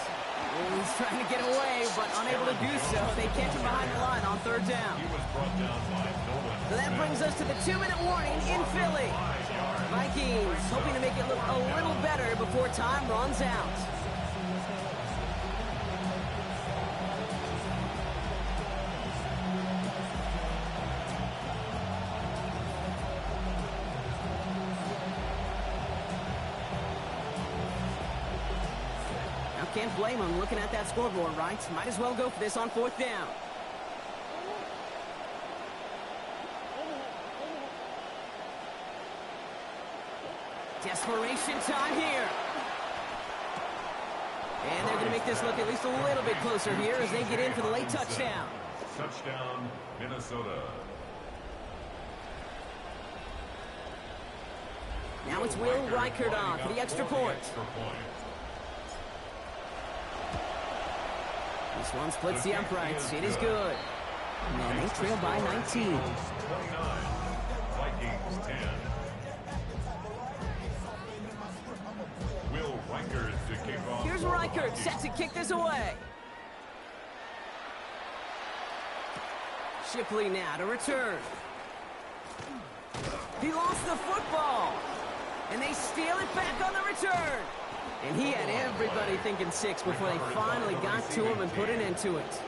Oh, he's trying to get away, but unable to do so. They catch him behind the line on 3rd down. So that brings us to the 2-minute warning in Philly. Vikings hoping to make it look a little better before time runs out. Now can't blame him looking at that scoreboard, right? Might as well go for this on 4th down. Desperation time here. And they're going to make this look at least a little bit closer here as they get in for the late touchdown. Touchdown, Minnesota. Now it's Will Reichert on for the extra point. This one splits the uprights. It is good. And they trail by 19. 29. Vikings 10. Will Reichert to kick off. Here's Reichert set to kick this away. Shipley now to return. He lost the football. And they steal it back on the return. And he had everybody thinking 6 before they finally got to him and put an end to it.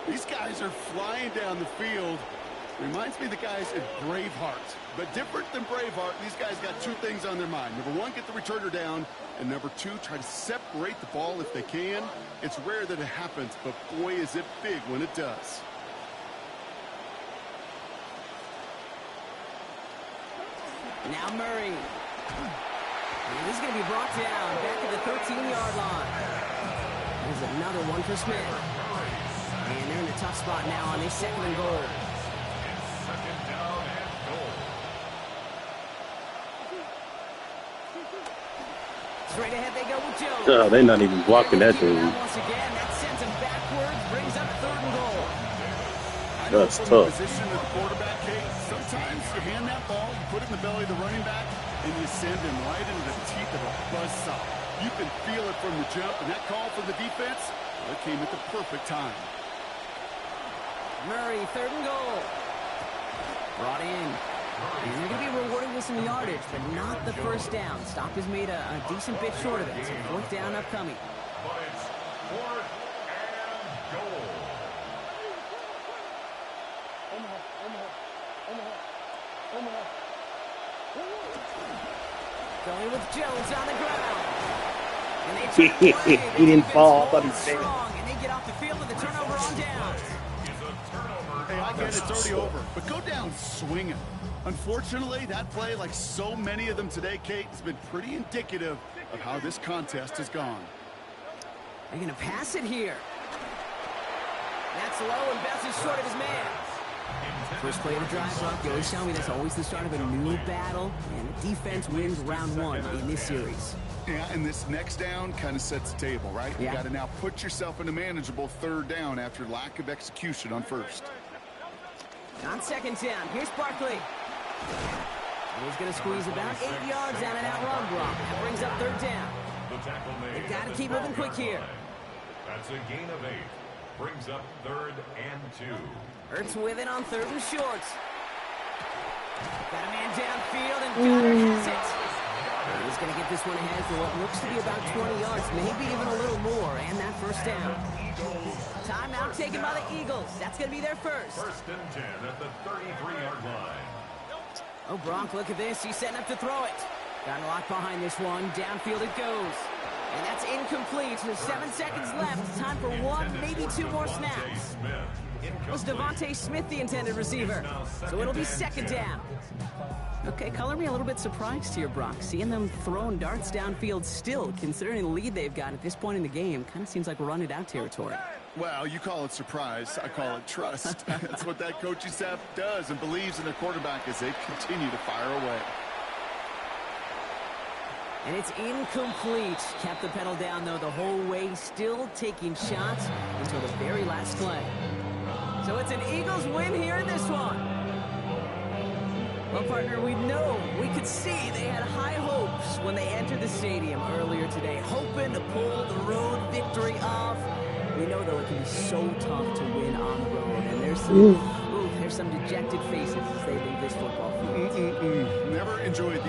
These guys are flying down the field. Reminds me of the guys at Braveheart. But different than Braveheart, these guys got 2 things on their mind. Number 1, get the returner down. And number 2, try to separate the ball if they can. It's rare that it happens, but boy, is it big when it does. Now Murray. And he's going to be brought down back at the 13-yard line. There's another one for Smith. And they're in a tough spot now on this 2nd and goal. Second down and goal. Straight ahead they go with Jones. They're not even blocking that dude. Once again, that sends him backwards, brings up 3rd and goal. That's from tough. the position of the quarterback, Kate, sometimes you hand that ball, you put it in the belly of the running back, and you send him right into the teeth of a buzzsaw. You can feel it from the jump, and that call from the defense, well, it came at the perfect time. Murray, 3rd and goal. Brought in. And they're going to be rewarding with some yardage, but not the first down. Stop has made a decent bit short of it, so 4th down upcoming. But it's 4th and goal. Going with Jones on the ground. And they turn away. He didn't fall. I thought he said it. And they get off the field with a turnover on downs. Hey, I get it's already over, but go down swinging. Unfortunately, that play, like so many of them today, Kate, has been pretty indicative of how this contest has gone. They're going to pass it here. That's low and bounces short of his man. First play of the drive, Buck. You always tell me that's always the start of a new battle, and the defense wins round 1 in this series. Yeah, and this next down kind of sets the table, right? Yeah. You got to now put yourself in a manageable 3rd down after lack of execution on 1st. On 2nd down, here's Barkley. And he's going to squeeze about 8 yards down and out run block. That brings up 3rd down. The tackle made. They've got to keep moving quick here. That's a gain of 8. Brings up 3rd and 2. Ertz with it on 3rd and short. Got a man downfield, and Goddard has it. And he's going to get this one ahead for what looks to be about 20 yards, maybe even a little more, and that 1st down. Timeout taken by the Eagles. That's going to be their first. 1st and 10 at the 33-yard line. Oh, Gronk, look at this. He's setting up to throw it. Got a lot behind this one. Downfield it goes. And that's incomplete. There's 7 seconds left. Time for 1, maybe 2 more snaps. Was Devontae Smith the intended receiver? So it'll be 2nd down. Okay, color me a little bit surprised here, Brock. Seeing them throwing darts downfield still, considering the lead they've got at this point in the game, kind of seems like run it out territory. Well, you call it surprise. I call it trust. That's what that coaching staff does and believes in their quarterback as they continue to fire away. And it's incomplete. Kept the pedal down, though, the whole way, still taking shots until the very last play. So it's an Eagles win here in this one. Well, partner, we could see they had high hopes when they entered the stadium earlier today, hoping to pull the road victory off. We know, though, it can be so tough to win on the road, and there's some dejected faces as they leave this football field. Never enjoyed the